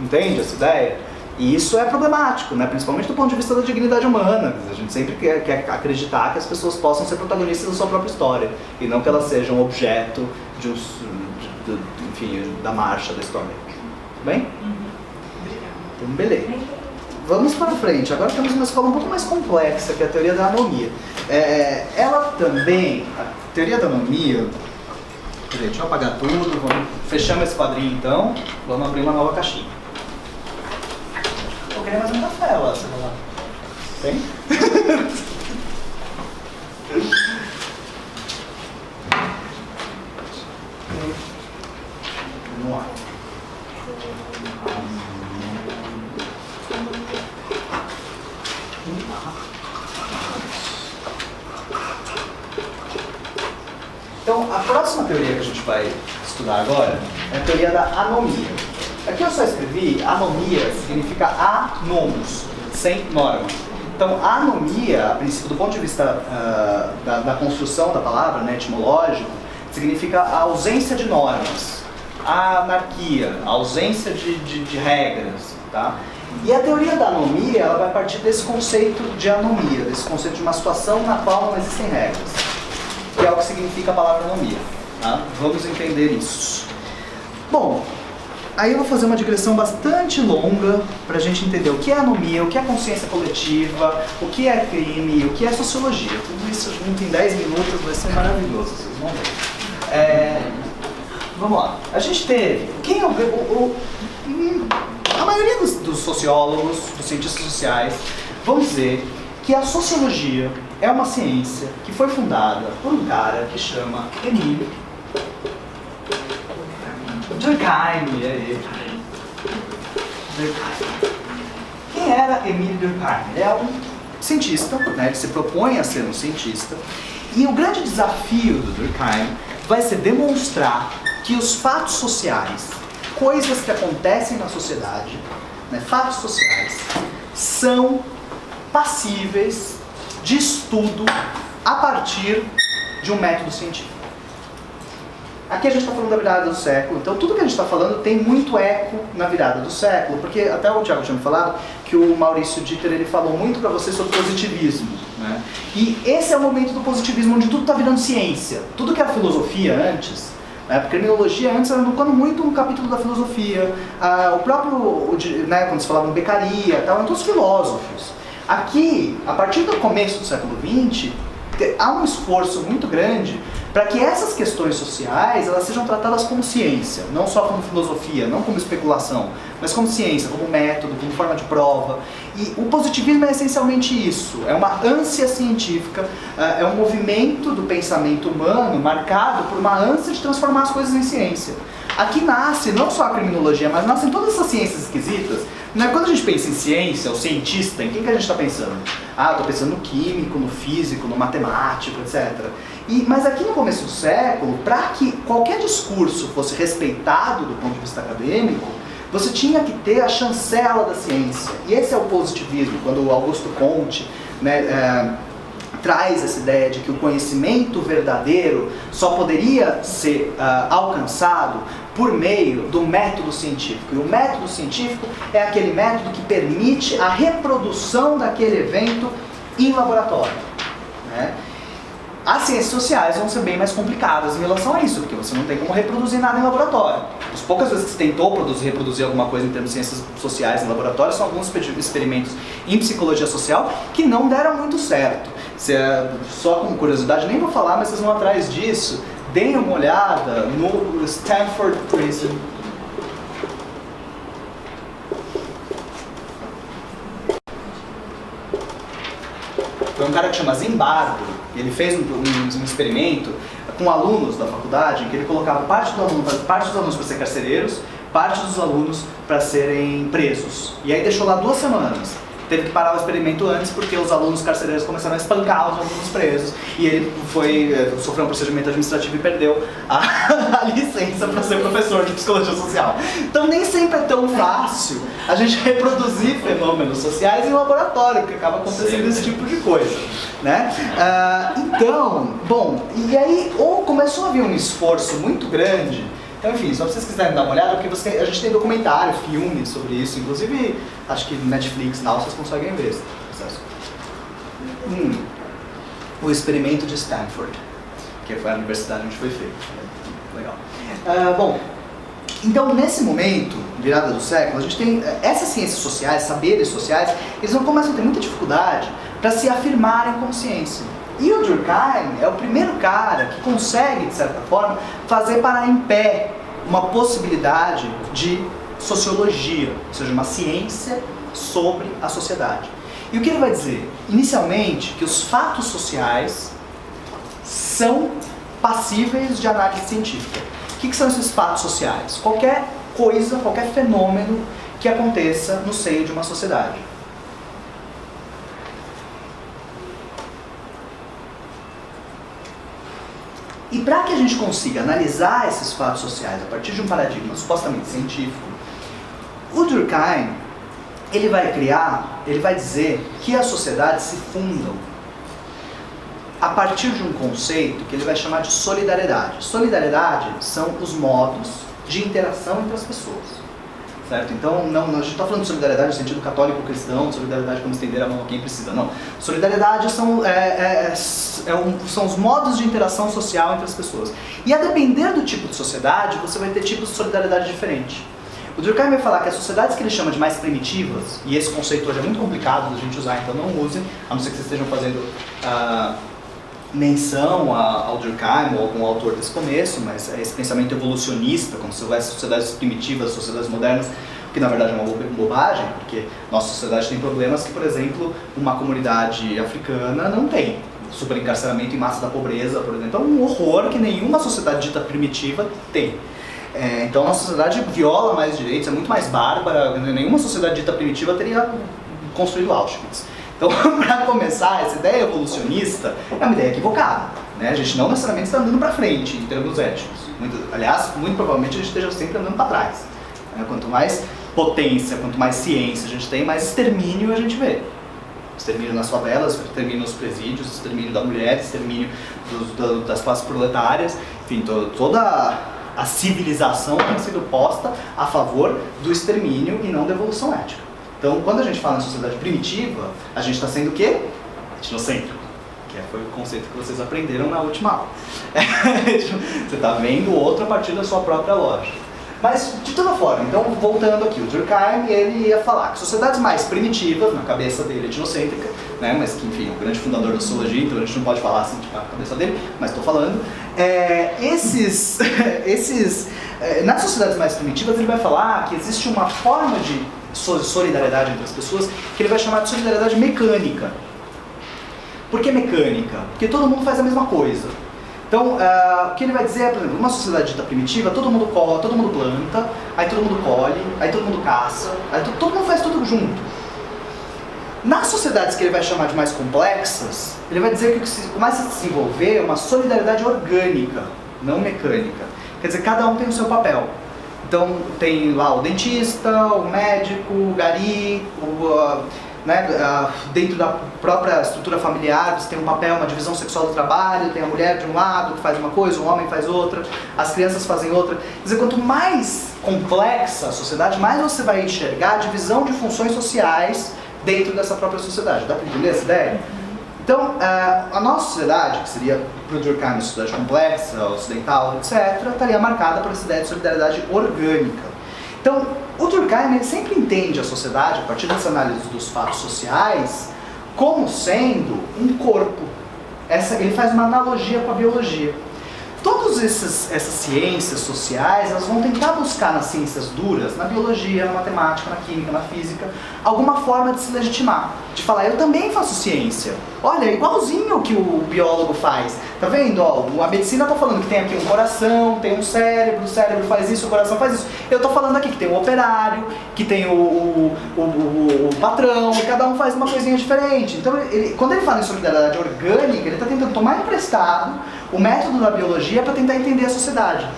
[SPEAKER 1] Entende essa ideia? E isso é problemático, né? Principalmente do ponto de vista da dignidade humana. A gente sempre quer acreditar que as pessoas possam ser protagonistas da sua própria história e não que elas sejam objeto enfim, da marcha da história. Tudo bem? Então, beleza. Vamos para frente. Agora temos uma escola um pouco mais complexa, que é a teoria da anomia. Ela também, a teoria da anomia... Peraí, deixa eu apagar tudo. Fechamos esse quadrinho então. Vamos abrir uma nova caixinha. Eu queria mais um café lá, você vai lá. Tem? Vamos lá. Então, a próxima teoria que a gente vai estudar agora é a teoria da anomia. Aqui eu só escrevi anomia, significa anomos, sem norma. Então, a anomia, a princípio, do ponto de vista da construção da palavra, né, etimológico, significa a ausência de normas, a anarquia, a ausência de regras, tá? E a teoria da anomia, ela vai partir desse conceito de anomia, desse conceito de uma situação na qual não existem regras, que é o que significa a palavra anomia, tá? Vamos entender isso. Bom, aí eu vou fazer uma digressão bastante longa para a gente entender o que é anomia, o que é consciência coletiva, o que é crime, o que é sociologia. Tudo isso junto em 10 minutos vai ser maravilhoso, vocês vão ver. Vamos lá. A gente teve... Quem é a maioria dos sociólogos, dos cientistas sociais, vão dizer que a sociologia é uma ciência que foi fundada por um cara que chama Émile Durkheim. Quem era Émile Durkheim? Ele é um cientista, né? Ele se propõe a ser um cientista. E o grande desafio do Durkheim vai ser demonstrar que os fatos sociais, coisas que acontecem na sociedade, né, fatos sociais, são passíveis de estudo a partir de um método científico. Aqui a gente está falando da virada do século, então tudo que a gente está falando tem muito eco na virada do século, porque até o Thiago tinha me falado que o Maurício Dieter ele falou muito para você sobre positivismo, né? E esse é o momento do positivismo onde tudo está virando ciência. Tudo que era filosofia antes, né? A criminologia antes era educando muito um capítulo da filosofia, o próprio, né, quando se falava em Beccaria, eram todos filósofos. Aqui, a partir do começo do século XX, há um esforço muito grande para que essas questões sociais elas sejam tratadas como ciência, não só como filosofia, não como especulação, mas como ciência, como método, como forma de prova. E o positivismo é essencialmente isso, é uma ânsia científica, é um movimento do pensamento humano marcado por uma ânsia de transformar as coisas em ciência. Aqui nasce não só a criminologia, mas nascem todas essas ciências esquisitas. Né? Quando a gente pensa em ciência, o cientista, em quem que a gente está pensando? Ah, estou pensando no químico, no físico, no matemático, etc. Mas aqui no começo do século, para que qualquer discurso fosse respeitado do ponto de vista acadêmico, você tinha que ter a chancela da ciência. E esse é o positivismo, quando o Augusto Comte, né, traz essa ideia de que o conhecimento verdadeiro só poderia ser alcançado por meio do método científico. E o método científico é aquele método que permite a reprodução daquele evento em laboratório, né? As ciências sociais vão ser bem mais complicadas em relação a isso, porque você não tem como reproduzir nada em laboratório. As poucas vezes que você tentou reproduzir alguma coisa em termos de ciências sociais em laboratório são alguns experimentos em psicologia social que não deram muito certo. Só com curiosidade, nem vou falar, mas vocês vão atrás disso. Deem uma olhada no Stanford Prison. Foi um cara que chama Zimbardo, ele fez um experimento com alunos da faculdade, em que ele colocava parte dos alunos para ser carcereiros, parte dos alunos para serem presos. E aí deixou lá 2 semanas. Teve que parar o experimento antes porque os alunos carcereiros começaram a espancar os alunos presos. E ele sofreu um procedimento administrativo e perdeu a licença para ser professor de psicologia social. Então nem sempre é tão fácil a gente reproduzir fenômenos sociais em laboratório, porque acaba acontecendo esse tipo de coisa, né? Então, bom, e aí começou a haver um esforço muito grande. Então, enfim, só pra vocês quiserem dar uma olhada, porque a gente tem documentário, filme sobre isso, inclusive, acho que no Netflix, não, vocês conseguem ver esse processo. O experimento de Stanford, que foi a universidade onde foi feito. Legal. Bom, então, nesse momento, virada do século, a gente tem essas ciências sociais, saberes sociais, eles começam a ter muita dificuldade para se afirmarem como ciência. E o Durkheim é o primeiro cara que consegue, de certa forma, fazer parar em pé uma possibilidade de sociologia, ou seja, uma ciência sobre a sociedade. E o que ele vai dizer? Inicialmente, que os fatos sociais são passíveis de análise científica. O que são esses fatos sociais? Qualquer coisa, qualquer fenômeno que aconteça no seio de uma sociedade. E para que a gente consiga analisar esses fatos sociais a partir de um paradigma supostamente científico, o Durkheim, ele vai dizer que as sociedades se fundam a partir de um conceito que ele vai chamar de solidariedade. Solidariedade são os modos de interação entre as pessoas. Certo? Então, a gente não está falando de solidariedade no sentido católico-cristão, solidariedade como estender a mão a quem precisa, não. Solidariedade são os modos de interação social entre as pessoas. E a depender do tipo de sociedade, você vai ter tipos de solidariedade diferentes. O Durkheim vai falar que as sociedades que ele chama de mais primitivas, e esse conceito hoje é muito complicado da gente usar, então não usem, a não ser que vocês estejam fazendo menção ao Durkheim ou algum autor desse começo, mas esse pensamento evolucionista, como se houvesse sociedades primitivas, sociedades modernas, que na verdade é uma bobagem, porque nossa sociedade tem problemas que, por exemplo, uma comunidade africana não tem. Superencarceramento em massa da pobreza, por exemplo, é um horror que nenhuma sociedade dita primitiva tem. Então a nossa sociedade viola mais direitos, é muito mais bárbara, nenhuma sociedade dita primitiva teria construído Auschwitz. Então, para começar, essa ideia evolucionista é uma ideia equivocada, né? A gente não necessariamente está andando para frente em termos éticos. Aliás, muito provavelmente a gente esteja sempre andando para trás. Quanto mais potência, quanto mais ciência a gente tem, mais extermínio a gente vê. Extermínio nas favelas, extermínio nos presídios, extermínio da mulher, extermínio das classes proletárias, enfim, toda a civilização tem sido posta a favor do extermínio e não da evolução ética. Então, quando a gente fala em sociedade primitiva, a gente está sendo o quê? Etnocêntrico, que foi o conceito que vocês aprenderam na última aula. Você está vendo o outro a partir da sua própria lógica. Mas, de toda forma, então, voltando aqui, o Durkheim, ele ia falar que sociedades mais primitivas, na cabeça dele, etnocêntrica, né, mas que, enfim, é o grande fundador da sociologia, então a gente não pode falar assim, tipo, a cabeça dele, mas estou falando, nas sociedades mais primitivas, ele vai falar que existe uma forma de solidariedade entre as pessoas que ele vai chamar de solidariedade mecânica. Por que mecânica? Porque todo mundo faz a mesma coisa. Então, o que ele vai dizer é, por exemplo, uma sociedade dita primitiva, todo mundo planta, aí todo mundo colhe, aí todo mundo caça, aí todo mundo faz tudo junto. Nas sociedades que ele vai chamar de mais complexas, ele vai dizer que o que começa a se desenvolver é uma solidariedade orgânica, não mecânica. Quer dizer, cada um tem o seu papel. Então, tem lá o dentista, o médico, o gari, dentro da própria estrutura familiar, você tem um papel, uma divisão sexual do trabalho, tem a mulher de um lado que faz uma coisa, o homem faz outra, as crianças fazem outra. Quer dizer, quanto mais complexa a sociedade, mais você vai enxergar a divisão de funções sociais dentro dessa própria sociedade. Dá para entender essa ideia? Então, a nossa sociedade, que seria, para o Durkheim, uma sociedade complexa, ocidental, etc., estaria marcada por essa ideia de solidariedade orgânica. Então, o Durkheim ele sempre entende a sociedade, a partir dessa análise dos fatos sociais, como sendo um corpo. Ele faz uma analogia com a biologia. Todos todas essas ciências sociais, elas vão tentar buscar nas ciências duras, na biologia, na matemática, na química, na física, alguma forma de se legitimar. De falar, eu também faço ciência. Olha, é igualzinho o que o biólogo faz. Tá vendo? Ó, a medicina tá falando que tem aqui um coração, tem um cérebro, o cérebro faz isso, o coração faz isso. Eu tô falando aqui que tem o operário, que tem o patrão, e cada um faz uma coisinha diferente. Então, quando ele fala em solidariedade orgânica, ele está tentando tomar emprestado o método da biologia para tentar entender a sociedade.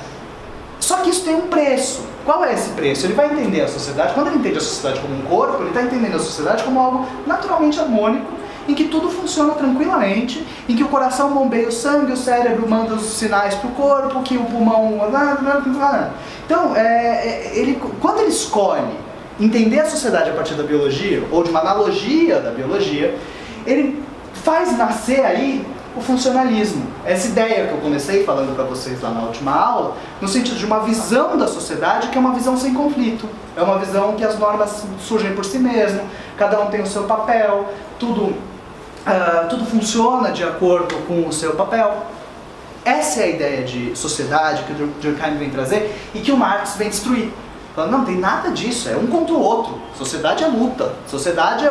[SPEAKER 1] Só que isso tem um preço. Qual é esse preço? Ele vai entender a sociedade, quando ele entende a sociedade como um corpo, ele está entendendo a sociedade como algo naturalmente harmônico, em que tudo funciona tranquilamente, em que o coração bombeia o sangue, o cérebro manda os sinais para o corpo, que o pulmão... Então, quando ele escolhe entender a sociedade a partir da biologia, ou de uma analogia da biologia, ele faz nascer aí o funcionalismo. Essa ideia que eu comecei falando para vocês lá na última aula, no sentido de uma visão da sociedade que é uma visão sem conflito. É uma visão que as normas surgem por si mesmo, cada um tem o seu papel, tudo funciona de acordo com o seu papel. Essa é a ideia de sociedade que o Durkheim vem trazer e que o Marx vem destruir. Falando, não tem nada disso, é um contra o outro. Sociedade é luta. Sociedade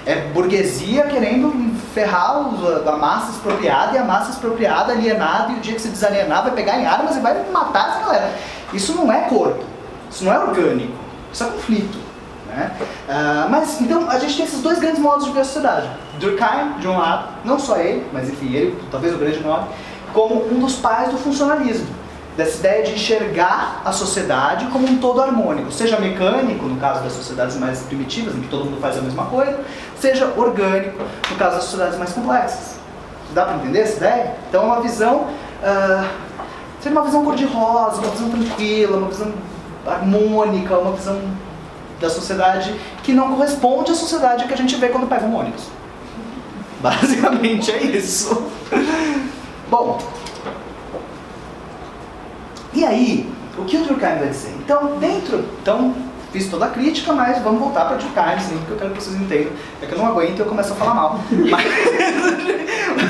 [SPEAKER 1] é burguesia querendo ferrar a massa expropriada, e a massa expropriada alienada, e o dia que se desalienar vai pegar em armas e vai matar essa galera. Isso não é corpo, isso não é orgânico, isso é conflito. Né? Mas então a gente tem esses dois grandes modos de ver a sociedade. Durkheim, de um lado, não só ele, mas enfim, ele, talvez o grande nome, como um dos pais do funcionalismo. Dessa ideia de enxergar a sociedade como um todo harmônico, seja mecânico, no caso das sociedades mais primitivas, em que todo mundo faz a mesma coisa, seja orgânico, no caso das sociedades mais complexas. Dá para entender essa ideia? Então é uma visão, seria uma visão cor-de-rosa, uma visão tranquila, uma visão harmônica, uma visão da sociedade que não corresponde à sociedade que a gente vê quando pega um ônibus. Basicamente é isso. Bom, e aí, o que o Durkheim vai dizer? Então, fiz toda a crítica, mas vamos voltar para Durkheim, sim, porque eu quero que vocês entendam. É que eu não aguento e eu começo a falar mal. Mas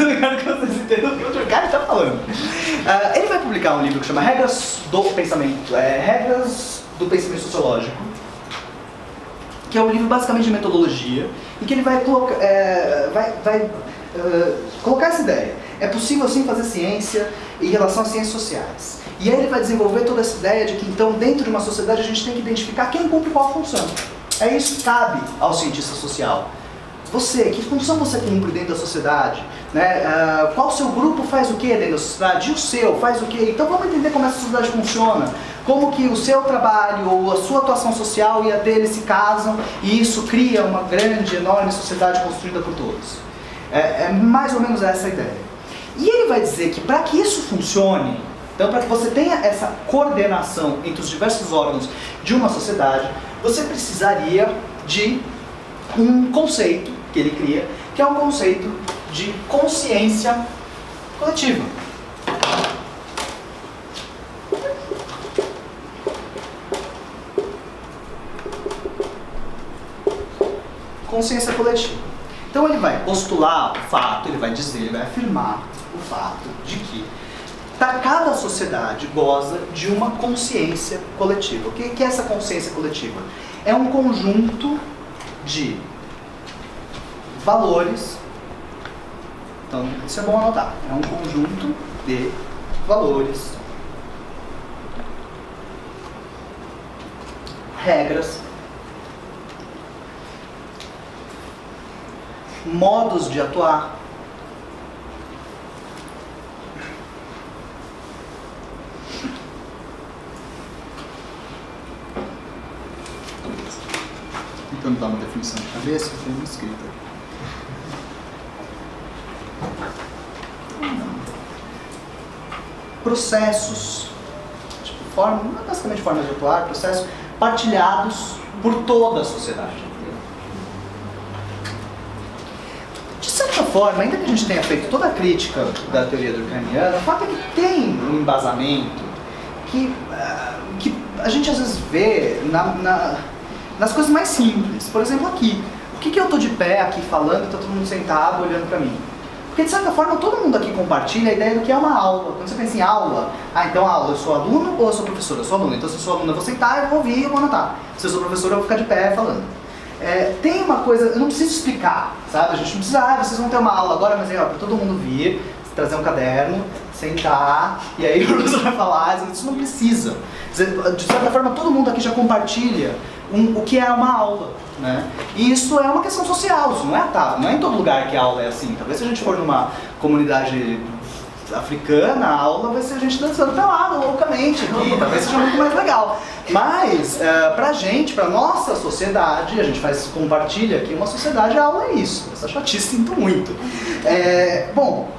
[SPEAKER 1] eu quero que vocês entendam o que o Durkheim está falando. Ele vai publicar um livro que chama Regras do Pensamento, Regras do Pensamento Sociológico, que é um livro basicamente de metodologia, e que ele vai colocar essa ideia. É possível, assim, fazer ciência em relação às ciências sociais. E aí ele vai desenvolver toda essa ideia de que, então, dentro de uma sociedade, a gente tem que identificar quem cumpre qual função. É isso que cabe ao cientista social. Você, que função você cumpre dentro da sociedade? Né? Qual seu grupo faz o que dentro da sociedade? E o seu faz o que? Então vamos entender como essa sociedade funciona. Como que o seu trabalho ou a sua atuação social e a dele se casam e isso cria uma grande, enorme sociedade construída por todos. É mais ou menos essa a ideia. E ele vai dizer que para que isso funcione, então para que você tenha essa coordenação entre os diversos órgãos de uma sociedade, você precisaria de um conceito que ele cria, que é um conceito de consciência coletiva. Consciência coletiva. Então ele vai postular o fato, ele vai dizer, ele vai afirmar o fato de que cada sociedade goza de uma consciência coletiva. O que é essa consciência coletiva? É um conjunto de valores. Então, isso é bom anotar. É um conjunto de valores, regras, modos de atuar, tentando dar uma definição de cabeça, eu tenho escrito aqui. Processos, basicamente formas de atuar, processos partilhados por toda a sociedade. De certa forma, ainda que a gente tenha feito toda a crítica da teoria durkheimiana, o fato é que tem um embasamento que a gente às vezes vê nas coisas mais simples. Por exemplo, aqui. Por que eu estou de pé aqui falando e está todo mundo sentado olhando para mim? Porque de certa forma todo mundo aqui compartilha a ideia do que é uma aula. Quando você pensa em aula, então aula, eu sou aluno ou eu sou professor? Eu sou aluno, então se eu sou aluno eu vou sentar, eu vou ouvir e eu vou anotar. Se eu sou professor eu vou ficar de pé falando. Tem uma coisa, eu não preciso explicar, sabe? A gente não precisa, vocês vão ter uma aula agora, mas para todo mundo vir, trazer um caderno, sentar, e aí o professor vai falar, isso não precisa. De certa forma todo mundo aqui já compartilha o que é uma aula, né? E isso é uma questão social, isso não é em todo lugar que a aula é assim. Talvez se a gente for numa comunidade africana, a aula vai ser a gente dançando pelado loucamente aqui, talvez seja muito mais legal. Mas, pra gente, pra nossa sociedade, a gente compartilha aqui uma sociedade, a aula é isso. Essa chatice sinto muito. Bom,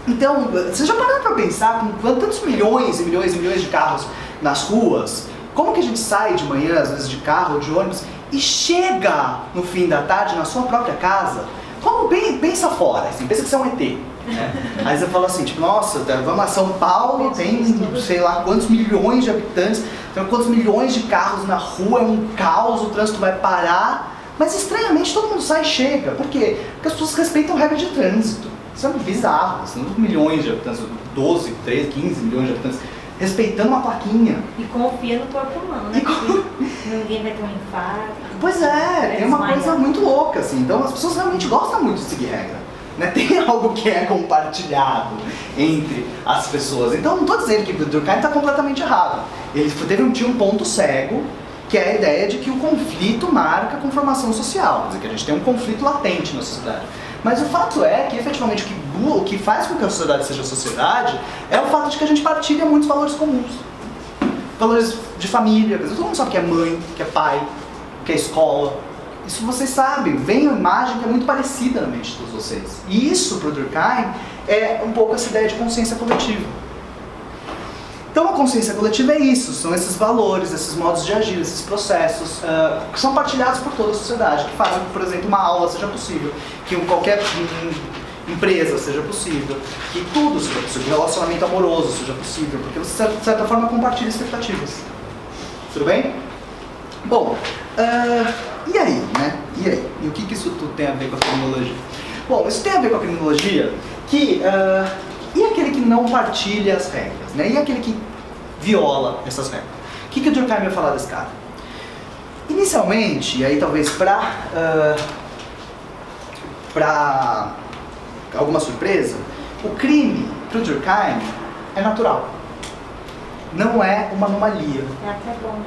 [SPEAKER 1] então, vocês já pararam pra pensar com tantos milhões e milhões e milhões de carros nas ruas? Como que a gente sai de manhã, às vezes de carro ou de ônibus, e chega no fim da tarde na sua própria casa? Como pensa fora, assim, pensa que você é um ET. Aí você fala assim, tipo, nossa, vamos lá, São Paulo tem sei lá quantos milhões de habitantes, tem quantos milhões de carros na rua, é um caos, o trânsito vai parar, mas estranhamente todo mundo sai e chega. Por quê? Porque as pessoas respeitam regra de trânsito. Isso é bizarro, são milhões de habitantes, 12, 13, 15 milhões de habitantes, respeitando uma plaquinha.
[SPEAKER 2] E confia no corpo humano, né? Ninguém vai ter um infarto.
[SPEAKER 1] Pois tem uma coisa muito louca, assim, então as pessoas realmente gostam muito de seguir regra. Né? Tem algo que é compartilhado entre as pessoas. Então não estou dizendo que o Durkheim está completamente errado. Ele tinha um ponto cego, que é a ideia de que o conflito marca a conformação social. Quer dizer, que a gente tem um conflito latente na sociedade. Mas o fato é que, efetivamente, o que faz com que a sociedade seja sociedade é o fato de que a gente partilha muitos valores comuns. Valores de família. Todo mundo sabe que é mãe, que é pai, que é escola. Isso vocês sabem, vem uma imagem que é muito parecida na mente de todos vocês. E isso, para o Durkheim, é um pouco essa ideia de consciência coletiva. Então a consciência coletiva é isso, são esses valores, esses modos de agir, esses processos que são partilhados por toda a sociedade, que fazem que, por exemplo, uma aula seja possível, que qualquer empresa seja possível, que tudo seja possível, que relacionamento amoroso seja possível, porque você, de certa forma, compartilha expectativas. Tudo bem? Bom, e aí, né? E aí? E o que isso tudo tem a ver com a criminologia? Bom, isso tem a ver com a criminologia que... e aquele que não partilha as regras, né? E aquele que viola essas regras? O que o Durkheim vai falar desse cara? Inicialmente, e aí talvez para alguma surpresa, o crime para o Durkheim é natural. Não é uma anomalia.
[SPEAKER 2] É até bom.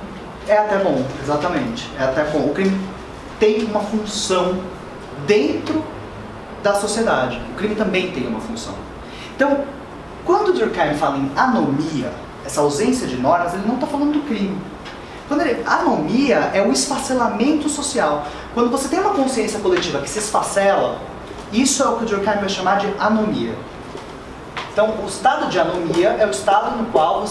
[SPEAKER 1] É até bom, exatamente. É até bom. O crime tem uma função dentro da sociedade. O crime também tem uma função. Então, quando Durkheim fala em anomia, essa ausência de normas, ele não está falando do crime. Anomia é o esfacelamento social. Quando você tem uma consciência coletiva que se esfacela, isso é o que o Durkheim vai chamar de anomia. Então, o estado de anomia é o estado no qual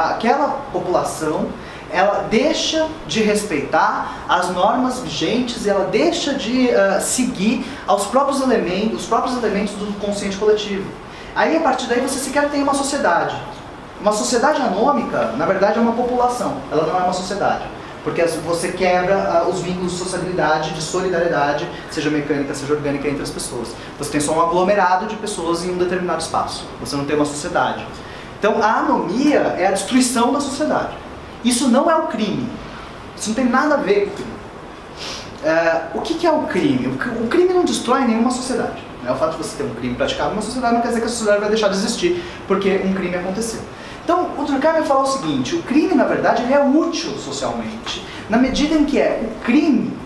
[SPEAKER 1] aquela população ela deixa de respeitar as normas vigentes e ela deixa de seguir os próprios elementos do consciente coletivo. Aí, a partir daí, você sequer tem uma sociedade. Uma sociedade anômica, na verdade, é uma população. Ela não é uma sociedade. Porque você quebra os vínculos de sociabilidade, de solidariedade, seja mecânica, seja orgânica, entre as pessoas. Você tem só um aglomerado de pessoas em um determinado espaço. Você não tem uma sociedade. Então, a anomia é a destruição da sociedade. Isso não é o crime. Isso não tem nada a ver com o crime. O que é o crime? O crime não destrói nenhuma sociedade. O fato de você ter um crime praticado numa sociedade não quer dizer que a sociedade vai deixar de existir porque um crime aconteceu. Então, o Durkheim vai falar o seguinte: o crime, na verdade, ele é útil socialmente, na medida em que o crime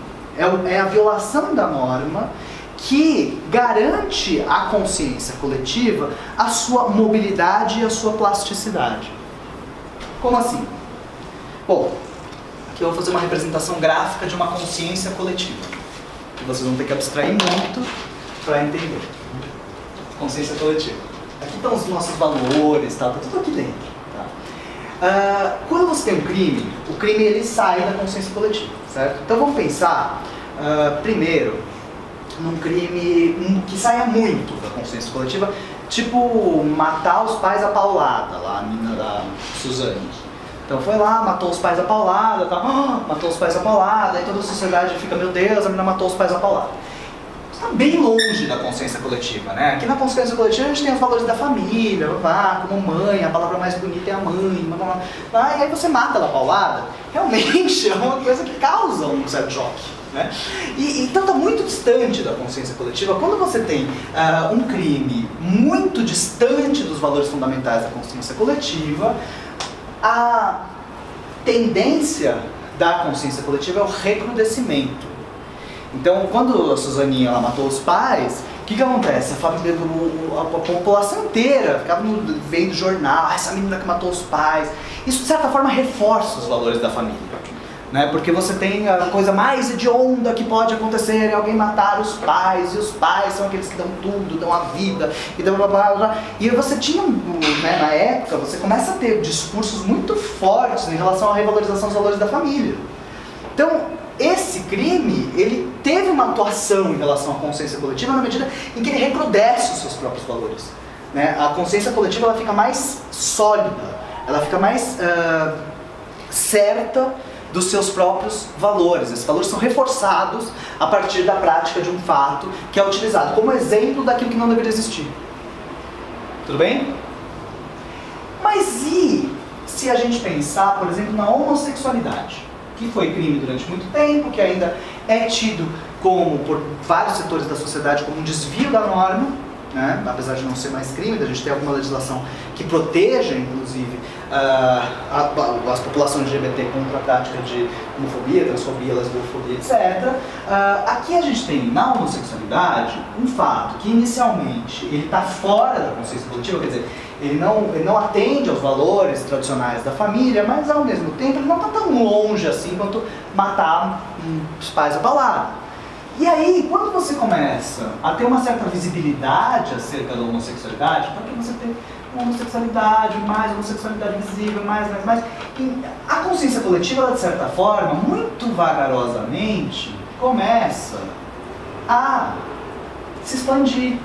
[SPEAKER 1] é a violação da norma que garante à consciência coletiva a sua mobilidade e a sua plasticidade. Como assim? Bom, aqui eu vou fazer uma representação gráfica de uma consciência coletiva, que vocês vão ter que abstrair muito para entender. Consciência coletiva. Aqui estão os nossos valores, tá tudo aqui dentro. Tá? Quando você tem um crime, o crime ele sai da consciência coletiva, certo? Então vamos pensar, primeiro, num crime que saia muito da consciência coletiva, tipo matar os pais à paulada, lá a menina da Suzane. Então foi lá, matou os pais à paulada, tá? Matou os pais à paulada, e toda a sociedade fica, meu Deus, a menina matou os pais à paulada. está bem longe da consciência coletiva, né? Aqui na consciência coletiva a gente tem os valores da família, como mãe, a palavra mais bonita é a mãe, e aí você mata ela paulada. Realmente é uma coisa que causa um certo choque. Né? Então está muito distante da consciência coletiva. Quando você tem um crime muito distante dos valores fundamentais da consciência coletiva, a tendência da consciência coletiva é o recrudescimento. Então, quando a Suzaninha ela matou os pais, o que acontece? A população inteira ficava vendo jornal, essa menina que matou os pais. Isso, de certa forma, reforça os valores da família. Né? Porque você tem a coisa mais hedionda que pode acontecer, é alguém matar os pais, e os pais são aqueles que dão tudo, dão a vida, e blá blá blá blá. E você tinha, né, na época, você começa a ter discursos muito fortes em relação à revalorização dos valores da família. Então, esse crime, ele teve uma atuação em relação à consciência coletiva na medida em que ele recrudesce os seus próprios valores. Né? A consciência coletiva ela fica mais sólida, ela fica mais certa dos seus próprios valores. Esses valores são reforçados a partir da prática de um fato que é utilizado como exemplo daquilo que não deveria existir. Tudo bem? Mas e se a gente pensar, por exemplo, na homossexualidade, que foi crime durante muito tempo, que ainda é tido como, por vários setores da sociedade, como um desvio da norma, né? Apesar de não ser mais crime, a gente tem alguma legislação que proteja, inclusive, as populações LGBT contra a prática de homofobia, transfobia, lesbofobia, etc. Aqui a gente tem, na homossexualidade, um fato que inicialmente ele está fora da consciência coletiva, quer dizer, ele não atende aos valores tradicionais da família, mas ao mesmo tempo ele não está tão longe assim quanto matar os pais a palavra. E aí, quando você começa a ter uma certa visibilidade acerca da homossexualidade, porque você tem uma homossexualidade, mais homossexualidade visível, mais, e a consciência coletiva, ela, de certa forma, muito vagarosamente, começa a se expandir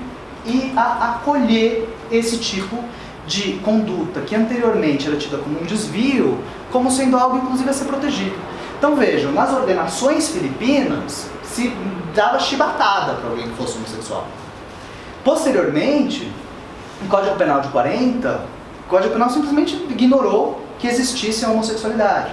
[SPEAKER 1] e a acolher esse tipo de conduta, que anteriormente era tida como um desvio, como sendo algo, inclusive, a ser protegido. Então vejam, nas ordenações filipinas, se dava chibatada para alguém que fosse homossexual. Posteriormente, no Código Penal de 40, o Código Penal simplesmente ignorou que existisse a homossexualidade.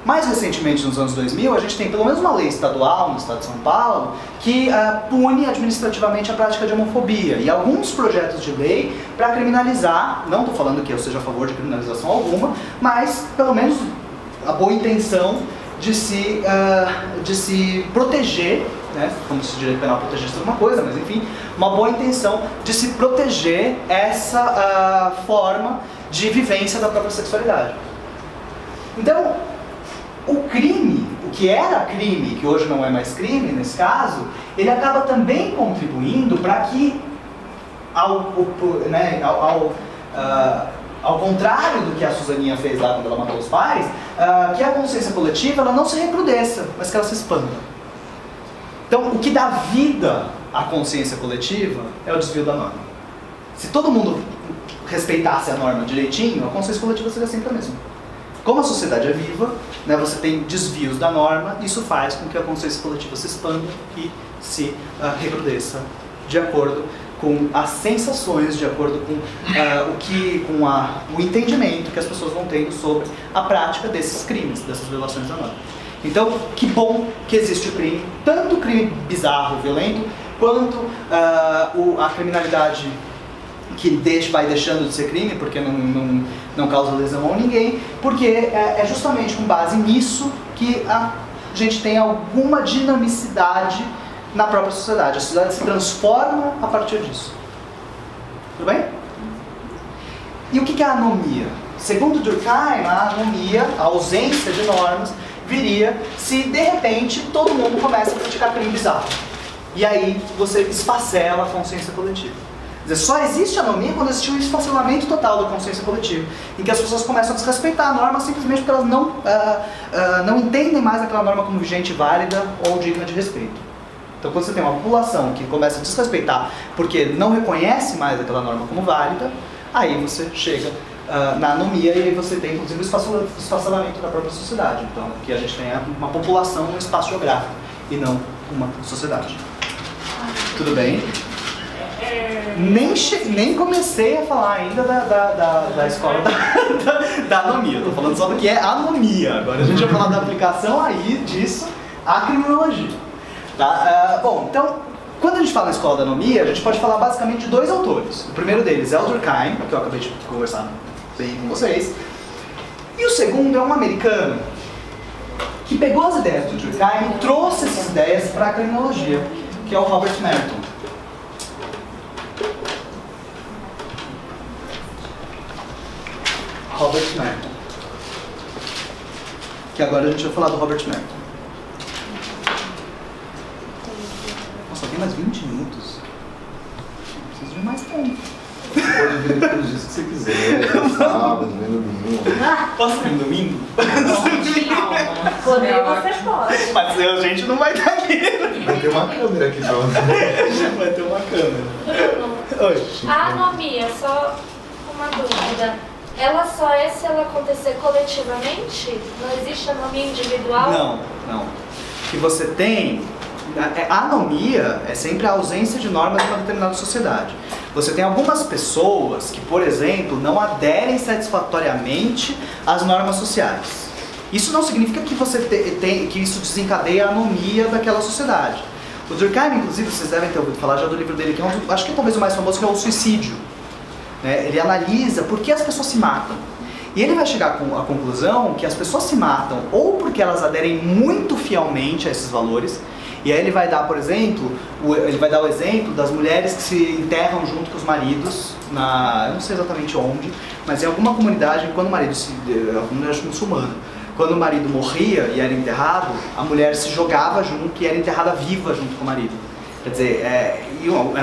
[SPEAKER 1] Mais recentemente, nos anos 2000, a gente tem pelo menos uma lei estadual no estado de São Paulo que pune administrativamente a prática de homofobia e alguns projetos de lei para criminalizar, não estou falando que eu seja a favor de criminalização alguma, mas pelo menos a boa intenção de se proteger, né, como se o direito penal protegesse alguma coisa, mas enfim, uma boa intenção de se proteger essa forma de vivência da própria sexualidade. Então, o crime, o que era crime, que hoje não é mais crime nesse caso, ele acaba também contribuindo para que, ao contrário do que a Suzaninha fez lá quando ela matou os pais, que a consciência coletiva ela não se recrudesça, mas que ela se expanda. Então, o que dá vida à consciência coletiva é o desvio da norma. Se todo mundo respeitasse a norma direitinho, a consciência coletiva seria sempre a mesma. Como a sociedade é viva, né, você tem desvios da norma, isso faz com que a consciência coletiva se expanda e se recrudesça de acordo com as sensações, de acordo com o entendimento que as pessoas vão tendo sobre a prática desses crimes, dessas violações da norma. Então, que bom que existe o crime, tanto o crime bizarro, violento, quanto a criminalidade que vai deixando de ser crime, porque não causa lesão a ninguém, porque é justamente com base nisso que a gente tem alguma dinamicidade na própria sociedade. A sociedade se transforma a partir disso. Tudo bem? E o que é a anomia? Segundo Durkheim, a anomia, a ausência de normas, viria se de repente todo mundo começa a praticar crime bizarro. E aí você esfacela a consciência coletiva. Quer dizer, só existe anomia quando existe um esfacelamento total da consciência coletiva, em que as pessoas começam a desrespeitar a norma simplesmente porque elas não entendem mais aquela norma como vigente, válida ou digna de respeito. Então, quando você tem uma população que começa a desrespeitar porque não reconhece mais aquela norma como válida, aí você chega na anomia e aí você tem, inclusive, o esfacelamento da própria sociedade. Então, que a gente tem uma população, um espaço geográfico e não uma sociedade. Tudo bem? Nem comecei a falar ainda da escola da anomia. Estou falando só do que é anomia. Agora a gente vai falar da aplicação aí disso à criminologia. Tá? Bom, então, quando a gente fala na escola da anomia, a gente pode falar basicamente de dois autores. O primeiro deles é o Durkheim, que eu acabei de conversar bem com vocês. E o segundo é um americano que pegou as ideias do Durkheim e trouxe essas ideias para a criminologia, que é o Robert Merton. Robert Merton. Que agora a gente vai falar do Robert Merton. Nossa, tem mais 20 minutos. Preciso de mais tempo.
[SPEAKER 5] Você pode vir todos os dias que você quiser, sábado, domingo.
[SPEAKER 1] Posso vir no domingo?
[SPEAKER 2] Poder você pode.
[SPEAKER 1] Mas a gente não vai estar aqui.
[SPEAKER 5] Vai ter uma câmera aqui pra você.
[SPEAKER 1] Vai ter uma câmera.
[SPEAKER 4] Bruno,
[SPEAKER 1] Oi.
[SPEAKER 4] a anomia, só uma dúvida. Ela só é se ela acontecer coletivamente? Não existe anomia individual?
[SPEAKER 1] Não. O que você tem... A anomia é sempre a ausência de normas em uma determinada sociedade. Você tem algumas pessoas que, por exemplo, não aderem satisfatoriamente às normas sociais. Isso não significa que que isso desencadeia a anomia daquela sociedade. O Durkheim, inclusive, vocês devem ter ouvido falar já do livro dele, que acho que é talvez o mais famoso, que é o Suicídio. Ele analisa por que as pessoas se matam. E ele vai chegar à conclusão que as pessoas se matam ou porque elas aderem muito fielmente a esses valores. E aí ele vai dar, por exemplo, o exemplo das mulheres que se enterram junto com os maridos, eu não sei exatamente onde, mas em alguma comunidade, quando o marido comunidade muçulmana, quando o marido morria e era enterrado, a mulher se jogava junto e era enterrada viva junto com o marido. Quer dizer, é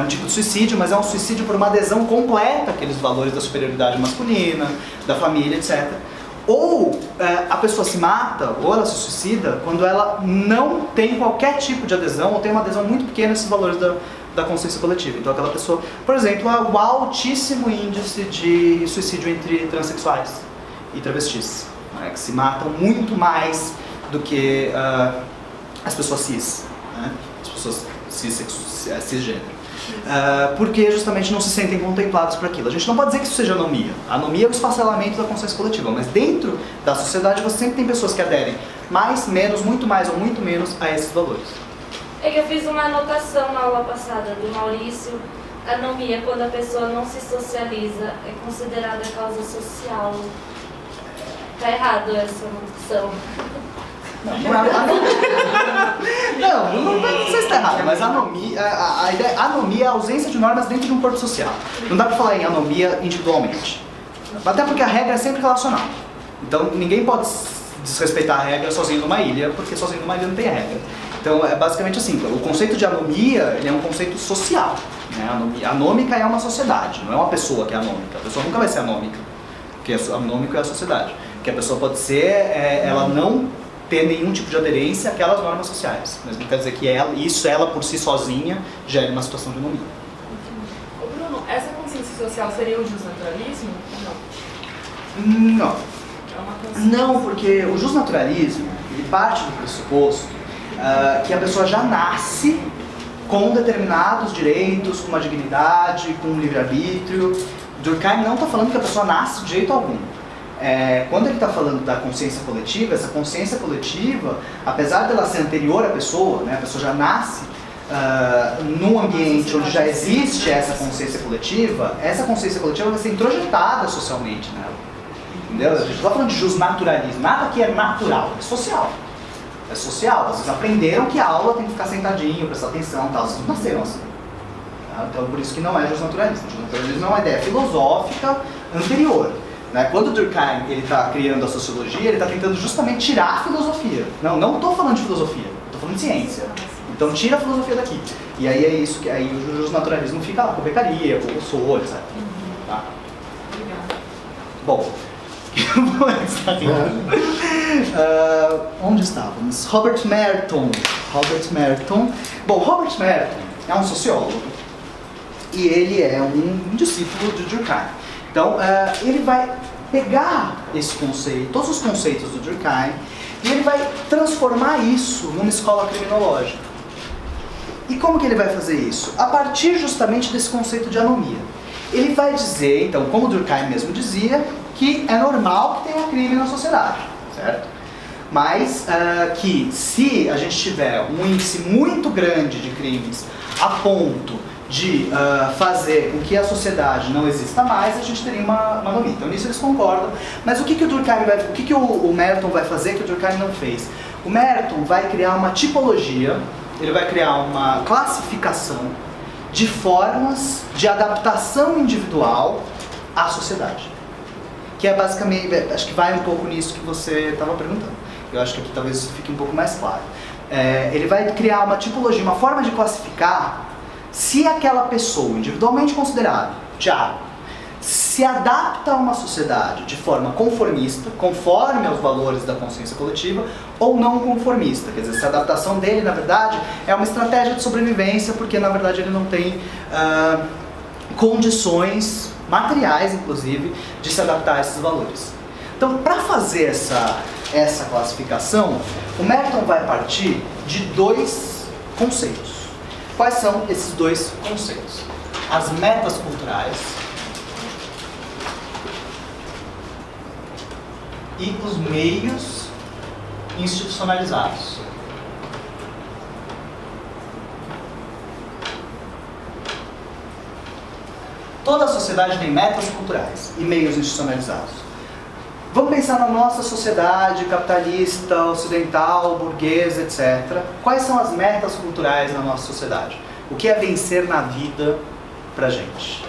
[SPEAKER 1] um tipo de suicídio, mas é um suicídio por uma adesão completa àqueles valores da superioridade masculina, da família, etc. Ou a pessoa se mata, ou ela se suicida, quando ela não tem qualquer tipo de adesão, ou tem uma adesão muito pequena a esses valores da consciência coletiva. Então aquela pessoa, por exemplo, o altíssimo índice de suicídio entre transexuais e travestis, né, que se matam muito mais do que as pessoas cis, né, as pessoas cisgênero. Porque justamente não se sentem contemplados por aquilo. A gente não pode dizer que isso seja anomia. A anomia é o esfacelamento da consciência coletiva, mas dentro da sociedade você sempre tem pessoas que aderem mais, menos, muito mais ou muito menos a esses valores.
[SPEAKER 4] É que eu fiz uma anotação na aula passada do Maurício. Anomia, quando a pessoa não se socializa, é considerada causa social. Tá errado essa anotação.
[SPEAKER 1] Não sei se está errado, mas a anomia é a ausência de normas dentro de um corpo social. Não dá para falar em anomia individualmente. Até porque a regra é sempre relacional. Então ninguém pode desrespeitar a regra sozinho numa ilha, porque sozinho numa ilha não tem regra. Então é basicamente assim, o conceito de anomia ele é um conceito social. Né? Anômica é uma sociedade, não é uma pessoa que é anômica. A pessoa nunca vai ser anômica, porque anômico é a sociedade. Que a pessoa pode ser, ela não ter nenhum tipo de aderência àquelas normas sociais. Mas não quer dizer que ela por si sozinha gere uma situação de anomia.
[SPEAKER 3] Ô Bruno, essa consciência social seria o justnaturalismo?
[SPEAKER 1] Não.
[SPEAKER 3] É uma consciência...
[SPEAKER 1] Não, porque o justnaturalismo, ele parte do pressuposto que a pessoa já nasce com determinados direitos, com uma dignidade, com um livre-arbítrio. Durkheim não está falando que a pessoa nasce de jeito algum. Quando ele está falando da consciência coletiva, essa consciência coletiva, apesar dela ser anterior à pessoa, né, a pessoa já nasce num ambiente onde já existe essa consciência coletiva vai ser introjetada socialmente nela. Entendeu? A gente não está falando de justnaturalismo, nada aqui é natural, é social. É social, vocês aprenderam que a aula tem que ficar sentadinho, prestar atenção e tal, vocês não nasceram assim. Tá? Então por isso que não é justnaturalismo. Justnaturalismo é uma ideia filosófica anterior. Quando o Durkheim está criando a sociologia, ele está tentando justamente tirar a filosofia. Não estou falando de filosofia, estou falando de ciência. Então tira a filosofia daqui. E aí é isso que aí o justnaturalismo fica lá com becaria, com o Rousseau, etc. Tá?
[SPEAKER 3] Obrigada.
[SPEAKER 1] Bom, onde estávamos? Robert Merton. Bom, Robert Merton é um sociólogo e ele é um discípulo de Durkheim. Então, ele vai pegar esse conceito, todos os conceitos do Durkheim, e ele vai transformar isso numa escola criminológica. E como que ele vai fazer isso? A partir justamente desse conceito de anomia. Ele vai dizer, então, como Durkheim mesmo dizia, que é normal que tenha crime na sociedade, certo? Mas que se a gente tiver um índice muito grande de crimes a ponto de fazer com que a sociedade não exista mais, a gente teria uma anomia. Então nisso eles concordam. Mas o que o Durkheim vai, o que o Merton vai fazer que o Durkheim não fez? O Merton vai criar uma tipologia, ele vai criar uma classificação de formas de adaptação individual à sociedade. Que é basicamente, acho que vai um pouco nisso que você estava perguntando. Eu acho que aqui talvez isso fique um pouco mais claro. Ele vai criar uma tipologia, uma forma de classificar se aquela pessoa, individualmente considerada, Thiago, se adapta a uma sociedade de forma conformista, conforme aos valores da consciência coletiva, ou não conformista. Quer dizer, se a adaptação dele, na verdade, é uma estratégia de sobrevivência, porque, na verdade, ele não tem condições materiais, inclusive, de se adaptar a esses valores. Então, para fazer essa classificação, o Merton vai partir de dois conceitos. Quais são esses dois conceitos? As metas culturais e os meios institucionalizados. Toda a sociedade tem metas culturais e meios institucionalizados. Vamos pensar na nossa sociedade capitalista, ocidental, burguesa, etc. Quais são as metas culturais na nossa sociedade? O que é vencer na vida pra gente?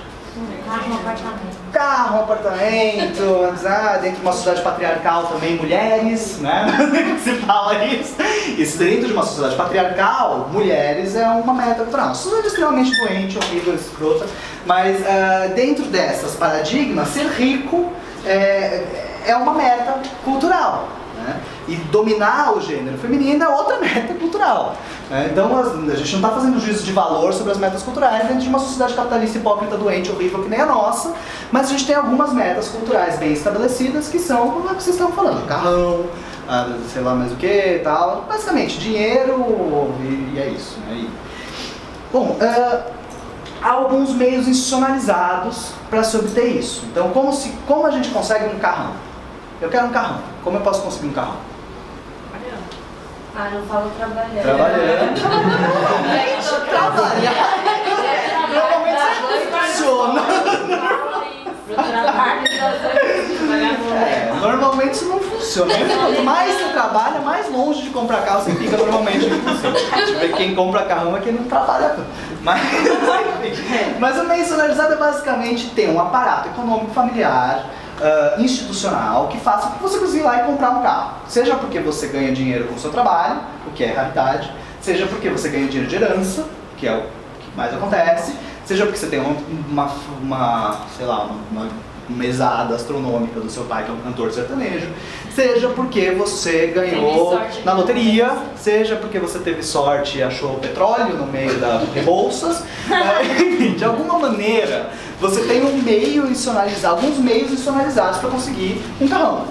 [SPEAKER 2] Carro, apartamento.
[SPEAKER 1] Carro, apartamento, dentro de uma sociedade patriarcal também, mulheres, né? Se fala isso. Isso dentro de uma sociedade patriarcal, mulheres é uma meta cultural. Uma sociedade extremamente doente, horrível, escrota, mas dentro dessas paradigmas, ser rico é uma meta cultural, né? E dominar o gênero feminino é outra meta cultural. Então a gente não está fazendo juízo de valor sobre as metas culturais dentro de uma sociedade capitalista, hipócrita, doente, horrível que nem a nossa, mas a gente tem algumas metas culturais bem estabelecidas que são o que vocês estão falando, carrão, sei lá mais o que, tal, basicamente dinheiro e é isso, né? Bom, há alguns meios institucionalizados para se obter isso. Então como a gente consegue um carrão? Eu quero um carrão. Como eu posso conseguir um carrão?
[SPEAKER 4] Ah, não falo trabalhando.
[SPEAKER 1] Trabalhando.
[SPEAKER 2] Gente, trabalha.
[SPEAKER 1] Normalmente funciona.
[SPEAKER 4] Pro trabalho,
[SPEAKER 1] Normalmente isso não funciona. Quanto mais você trabalha, mais longe de comprar carro você fica normalmente. Deixa eu ver, quem compra carrão é quem não trabalha tanto. Mas o meio institucionalizado é basicamente ter um aparato econômico familiar, institucional, que faça com que você consiga ir lá e comprar um carro. Seja porque você ganha dinheiro com o seu trabalho, o que é raridade, seja porque você ganha dinheiro de herança, que é o que mais acontece, seja porque você tem uma mesada astronômica do seu pai, que é um cantor sertanejo, seja porque você ganhou na loteria, seja porque você teve sorte e achou petróleo no meio das bolsas. Enfim, de alguma maneira, você tem um meio institucionalizado, alguns meios institucionalizados para conseguir um carrão.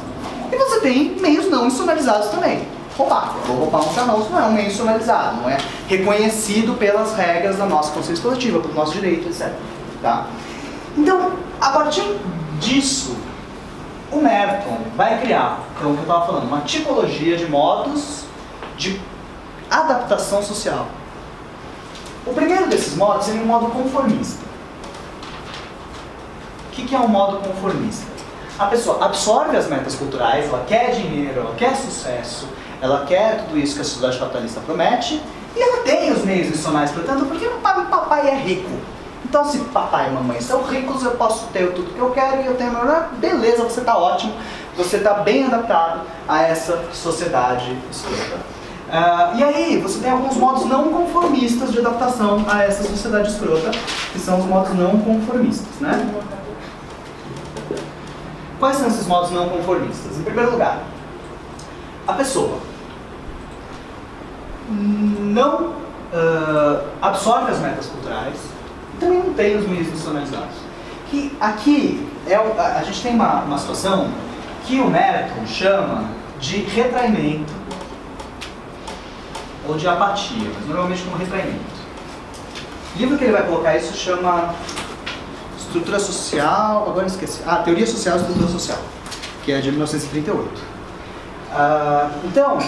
[SPEAKER 1] E você tem meios não institucionalizados também. Roubar. Vou roubar um carrão, isso não é um meio institucionalizado, não é reconhecido pelas regras da nossa consciência coletiva, pelo nosso direito, etc. Tá? Então, a partir disso, o Merton vai criar, então, o que eu estava falando, uma tipologia de modos de adaptação social. O primeiro desses modos seria um modo conformista. O que é um modo conformista? A pessoa absorve as metas culturais, ela quer dinheiro, ela quer sucesso, ela quer tudo isso que a sociedade capitalista promete, e ela tem os meios institucionais, portanto, porque o papai é rico. Então, se papai e mamãe são ricos, eu posso ter tudo que eu quero e eu tenho... Beleza, você está ótimo, você está bem adaptado a essa sociedade escrota. E aí, você tem alguns modos não conformistas de adaptação a essa sociedade escrota, que são os modos não conformistas, né? Quais são esses modos não conformistas? Em primeiro lugar, a pessoa não absorve as metas culturais, também não tem os meios institucionalizados. Que aqui a gente tem uma situação que o Merton chama de retraimento ou de apatia, mas normalmente como retraimento. O livro que ele vai colocar isso chama Estrutura Social, agora eu esqueci. Teoria Social e Estrutura Social, que é de 1938. Então,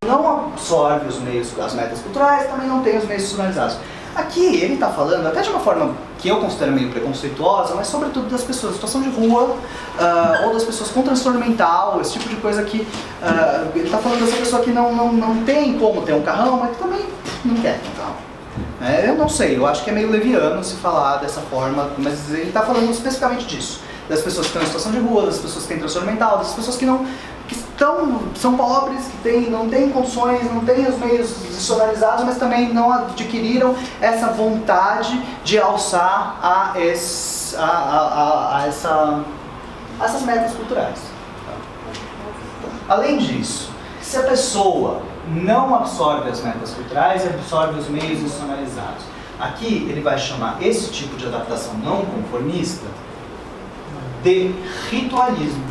[SPEAKER 1] não absorve os meios, as metas culturais, também não tem os meios institucionalizados. Aqui ele está falando, até de uma forma que eu considero meio preconceituosa, mas sobretudo das pessoas em situação de rua, ou das pessoas com transtorno mental, esse tipo de coisa que ele está falando dessa pessoa que não tem como ter um carrão, mas que também não quer ter um carrão. Eu não sei, eu acho que é meio leviano se falar dessa forma, mas ele está falando especificamente disso. Das pessoas que estão em situação de rua, das pessoas que têm transtorno mental, das pessoas que são pobres, que não têm condições, não têm os meios institucionalizados, mas também não adquiriram essa vontade de alçar essas metas culturais. Além disso, se a pessoa não absorve as metas culturais, absorve os meios institucionalizados. Aqui ele vai chamar esse tipo de adaptação não conformista de ritualismo.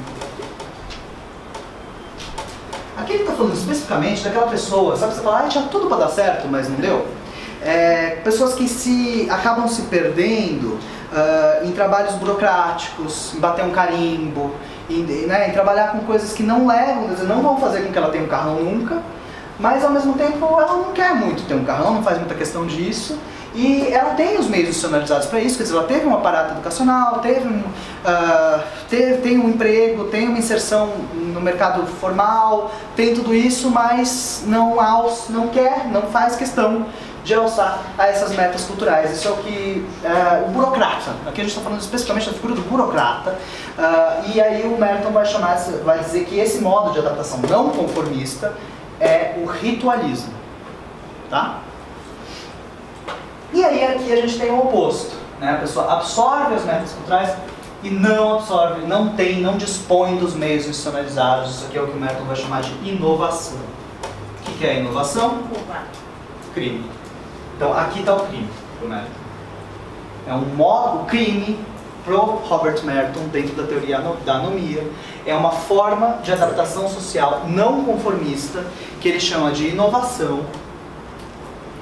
[SPEAKER 1] Aqui ele está falando especificamente daquela pessoa, sabe, você fala, tinha tudo para dar certo, mas não deu. Pessoas que acabam se perdendo em trabalhos burocráticos, em bater um carimbo, em trabalhar com coisas que não levam, quer dizer, não vão fazer com que ela tenha um carrão nunca, mas ao mesmo tempo ela não quer muito ter um carrão, não faz muita questão disso. E ela tem os meios institucionalizados para isso, quer dizer, ela teve um aparato educacional, tem um emprego, tem uma inserção no mercado formal, tem tudo isso, mas não faz questão de alçar a essas metas culturais. Isso é o que o burocrata, aqui a gente está falando especificamente da figura do burocrata, e aí o Merton vai dizer que esse modo de adaptação não conformista é o ritualismo, tá? E aí aqui a gente tem o oposto, né? A pessoa absorve as metas culturais e não absorve, não dispõe dos meios institucionalizados. Isso aqui é o que o Merton vai chamar de inovação. O que é inovação? Crime. Então aqui está o crime pro Merton. O crime pro Robert Merton, dentro da teoria da anomia, é uma forma de adaptação social não conformista que ele chama de inovação,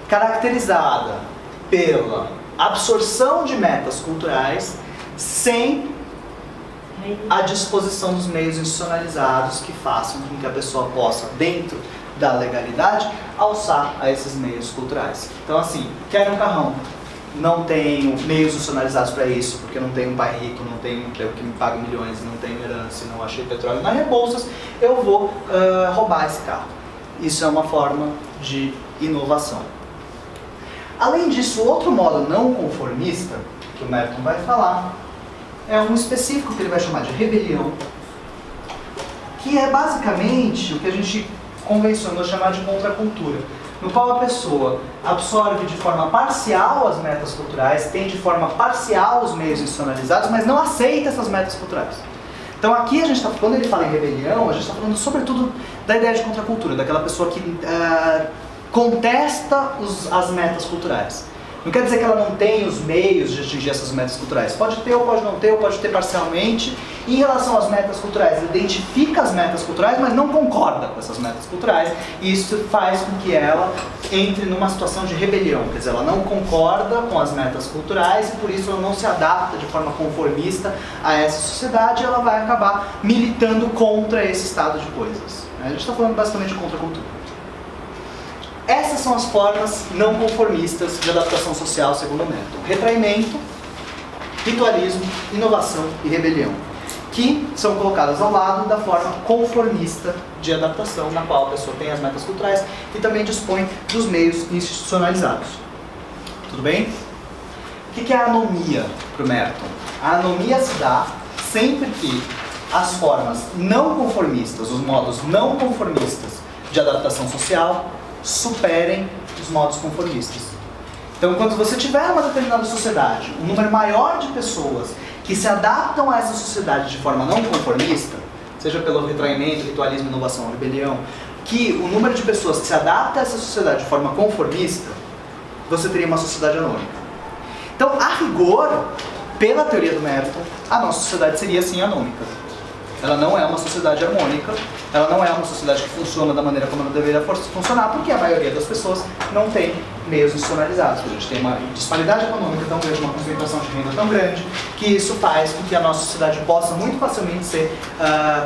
[SPEAKER 1] caracterizada pela absorção de metas culturais sem a disposição dos meios institucionalizados que façam com que a pessoa possa, dentro da legalidade, alçar a esses meios culturais. Então assim, quero um carrão, não tenho meios institucionalizados para isso, porque não tenho um pai rico, não tenho um emprego que me paga milhões, não tenho herança, não achei petróleo nas Rebouças, eu vou roubar esse carro. Isso é uma forma de inovação. Além disso, outro modo não conformista, que o Merton vai falar, é um específico que ele vai chamar de rebelião, que é basicamente o que a gente convencionou chamar de contracultura, no qual a pessoa absorve de forma parcial as metas culturais, tem de forma parcial os meios institucionalizados, mas não aceita essas metas culturais. Então aqui quando ele fala em rebelião, a gente está falando sobretudo da ideia de contracultura, daquela pessoa que contesta as metas culturais. Não quer dizer que ela não tem os meios de atingir essas metas culturais. Pode ter ou pode não ter, ou pode ter parcialmente. Em relação às metas culturais, ele identifica as metas culturais, mas não concorda com essas metas culturais. E isso faz com que ela entre numa situação de rebelião. Quer dizer, ela não concorda com as metas culturais e por isso ela não se adapta de forma conformista a essa sociedade. Ela vai acabar militando contra esse estado de coisas. A gente está falando basicamente de contracultura. Essas são as formas não conformistas de adaptação social segundo o Merton. Retraimento, ritualismo, inovação e rebelião, que são colocadas ao lado da forma conformista de adaptação, na qual a pessoa tem as metas culturais e também dispõe dos meios institucionalizados. Tudo bem? O que é a anomia para o Merton? A anomia se dá sempre que as formas não conformistas, os modos não conformistas de adaptação social superem os modos conformistas. Então, quando você tiver uma determinada sociedade, um número maior de pessoas que se adaptam a essa sociedade de forma não conformista, seja pelo retraimento, ritualismo, inovação, rebelião, que o número de pessoas que se adaptam a essa sociedade de forma conformista, você teria uma sociedade anômica. Então, a rigor, pela teoria do Merton, a nossa sociedade seria assim anômica. Ela não é uma sociedade harmônica, ela não é uma sociedade que funciona da maneira como ela deveria funcionar, porque a maioria das pessoas não tem meios institucionalizados. A gente tem uma disparidade econômica tão grande, uma concentração de renda tão grande, que isso faz com que a nossa sociedade possa muito facilmente ser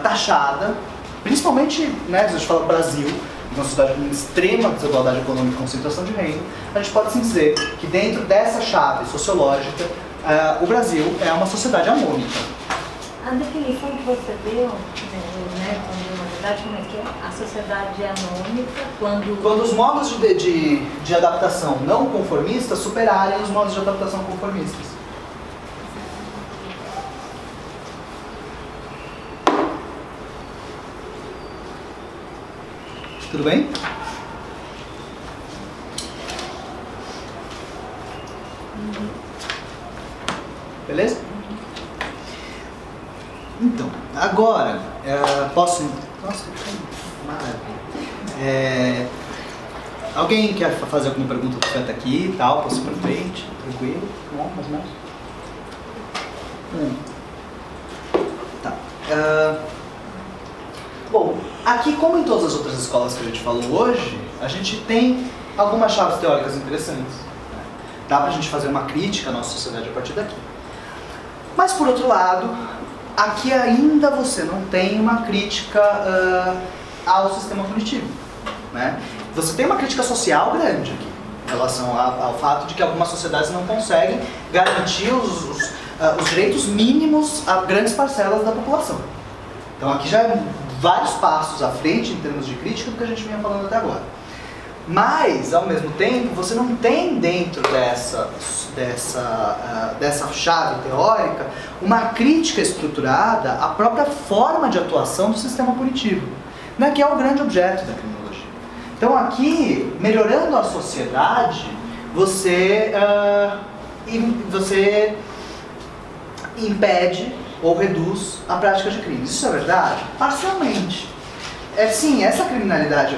[SPEAKER 1] taxada, principalmente, né, se a gente fala do Brasil, uma sociedade com extrema desigualdade econômica e concentração de renda, a gente pode sim dizer que dentro dessa chave sociológica, o Brasil é uma sociedade harmônica.
[SPEAKER 2] A definição que você deu, né, na verdade, como é que é? A sociedade é anômica
[SPEAKER 1] Quando os modos de adaptação não conformistas superarem os modos de adaptação conformistas. Tudo bem? Beleza? Então, agora, posso... Nossa, que maravilha. Alguém quer fazer alguma pergunta do que até aqui e tal? Posso ir pra frente? Tranquilo? Bom, mais ou menos? Tá. Bom, aqui, como em todas as outras escolas que a gente falou hoje, a gente tem algumas chaves teóricas interessantes. Né? Dá pra gente fazer uma crítica à nossa sociedade a partir daqui. Mas, por outro lado, aqui ainda você não tem uma crítica ao sistema punitivo. Né? Você tem uma crítica social grande aqui, em relação ao fato de que algumas sociedades não conseguem garantir os direitos mínimos a grandes parcelas da população. Então aqui já é vários passos à frente em termos de crítica do que a gente vinha falando até agora. Mas, ao mesmo tempo, você não tem dentro dessa chave teórica uma crítica estruturada à própria forma de atuação do sistema punitivo, né, que é o grande objeto da criminologia. Então aqui, melhorando a sociedade, você impede ou reduz a prática de crimes. Isso é verdade? Parcialmente. Sim, essa criminalidade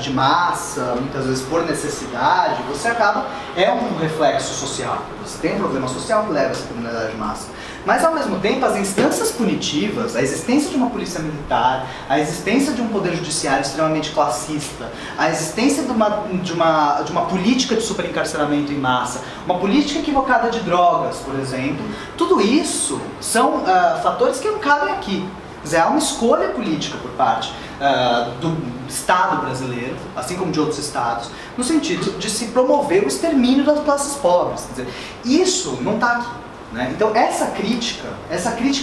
[SPEAKER 1] de massa, muitas vezes por necessidade, é um reflexo social. Você tem um problema social que leva a essa criminalidade de massa. Mas, ao mesmo tempo, as instâncias punitivas, a existência de uma polícia militar, a existência de um poder judiciário extremamente classista, a existência de uma política de superencarceramento em massa, uma política equivocada de drogas, por exemplo, tudo isso são fatores que não cabem aqui. Quer dizer, há uma escolha política por parte do Estado brasileiro, assim como de outros estados, no sentido de se promover o extermínio das classes pobres. Quer dizer, isso não está aqui. Né? Então essa crítica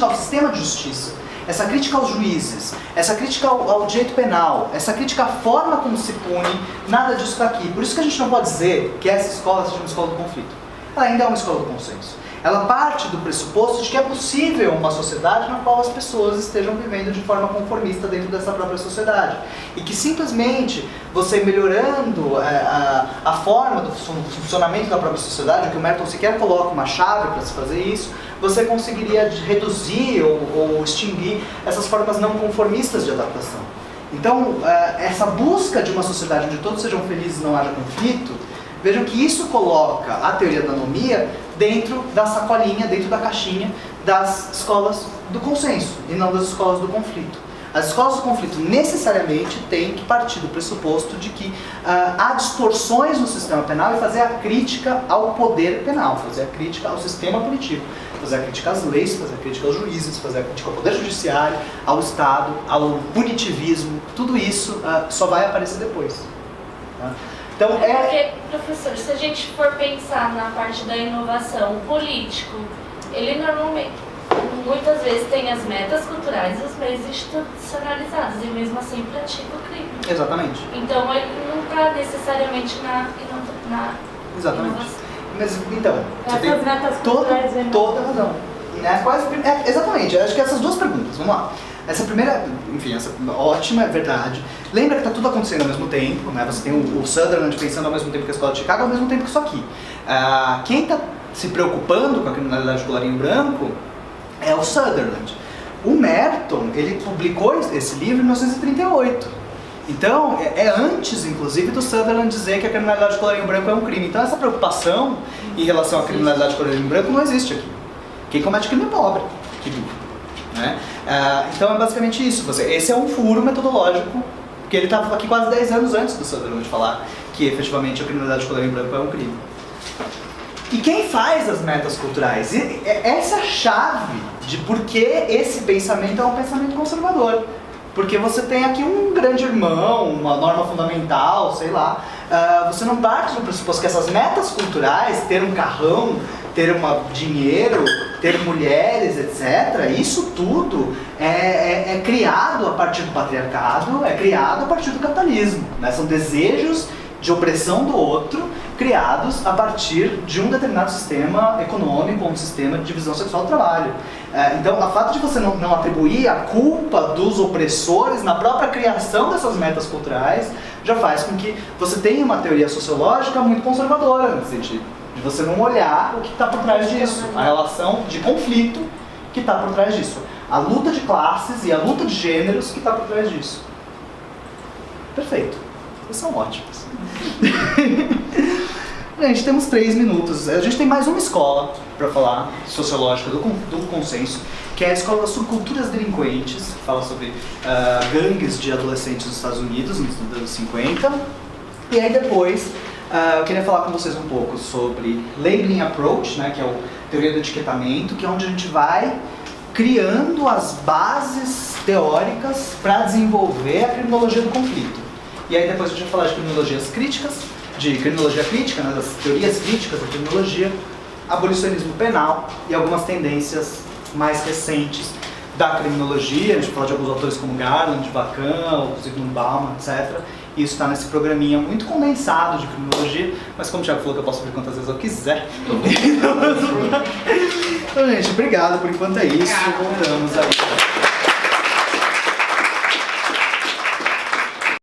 [SPEAKER 1] ao sistema de justiça, essa crítica aos juízes, essa crítica ao direito penal, essa crítica à forma como se pune, nada disso está aqui. Por isso que a gente não pode dizer que essa escola seja uma escola do conflito. Ela ainda é uma escola do consenso. Ela parte do pressuposto de que é possível uma sociedade na qual as pessoas estejam vivendo de forma conformista dentro dessa própria sociedade. E que simplesmente você melhorando a forma do funcionamento da própria sociedade, o que o Merton sequer coloca uma chave para se fazer isso, você conseguiria reduzir ou extinguir essas formas não conformistas de adaptação. Então, essa busca de uma sociedade onde todos sejam felizes e não haja conflito, vejam que isso coloca a teoria da anomia dentro da sacolinha, dentro da caixinha das escolas do consenso e não das escolas do conflito. As escolas do conflito necessariamente têm que partir do pressuposto de que há distorções no sistema penal e fazer a crítica ao poder penal, fazer a crítica ao sistema punitivo, fazer a crítica às leis, fazer a crítica aos juízes, fazer a crítica ao poder judiciário, ao Estado, ao punitivismo. Tudo isso só vai aparecer depois. Tá? Então,
[SPEAKER 4] Porque, professor, se a gente for pensar na parte da inovação, o político, ele normalmente, muitas vezes tem as metas culturais e os meios institucionalizados, e mesmo assim pratica o crime.
[SPEAKER 1] Exatamente.
[SPEAKER 4] Então, ele não está necessariamente na
[SPEAKER 1] Exatamente.
[SPEAKER 4] inovação.
[SPEAKER 1] Mas, então, você
[SPEAKER 2] Essas
[SPEAKER 1] tem
[SPEAKER 2] metas culturais
[SPEAKER 1] toda a razão. Né? Exatamente, acho que essas duas perguntas, vamos lá. Essa primeira, enfim, essa ótima, é verdade. Lembra que está tudo acontecendo ao mesmo tempo, né? Você tem o Sutherland pensando ao mesmo tempo que a Escola de Chicago, ao mesmo tempo que isso aqui. Quem está se preocupando com a criminalidade de colarinho branco é o Sutherland. O Merton, ele publicou esse livro em 1938. Então, é antes, inclusive, do Sutherland dizer que a criminalidade de colarinho branco é um crime. Então, essa preocupação em relação à criminalidade de colarinho branco não existe aqui. Quem comete crime é pobre, que vive. né? Então é basicamente isso. Esse é um furo metodológico, porque ele estava aqui quase 10 anos antes do Sutherland falar que efetivamente a criminalidade de colorir branco é um crime. E quem faz as metas culturais? E essa é a chave de por que esse pensamento é um pensamento conservador. Porque você tem aqui um grande irmão, uma norma fundamental, sei lá. Você não parte do pressuposto que essas metas culturais, ter um carrão, ter dinheiro, ter mulheres, etc., isso tudo é criado a partir do patriarcado, é criado a partir do capitalismo, né? São desejos de opressão do outro, criados a partir de um determinado sistema econômico, um sistema de divisão sexual do trabalho. Então, o fato de você não atribuir a culpa dos opressores na própria criação dessas metas culturais já faz com que você tenha uma teoria sociológica muito conservadora nesse sentido, de você não olhar o que está por trás disso, a relação de conflito que está por trás disso, a luta de classes e a luta de gêneros que está por trás disso. Perfeito. Vocês são ótimos. Gente, temos 3 minutos. A gente tem mais uma escola para falar, sociológica, do consenso, que é a Escola das Subculturas Delinquentes, que fala sobre gangues de adolescentes nos Estados Unidos, nos anos 50. E aí depois, eu queria falar com vocês um pouco sobre Labeling Approach, né, que é a teoria do etiquetamento, que é onde a gente vai criando as bases teóricas para desenvolver a criminologia do conflito. E aí depois a gente vai falar de criminologias críticas, de criminologia crítica, né, das teorias críticas da criminologia, abolicionismo penal e algumas tendências mais recentes da criminologia. A gente vai falar de alguns autores como Garland, Lacan, Zygmunt Bauman, etc. E isso está nesse programinha muito condensado de criminologia, mas como o Thiago falou que eu posso ver quantas vezes eu quiser. Então, gente, obrigado, por enquanto é isso. Voltamos aí.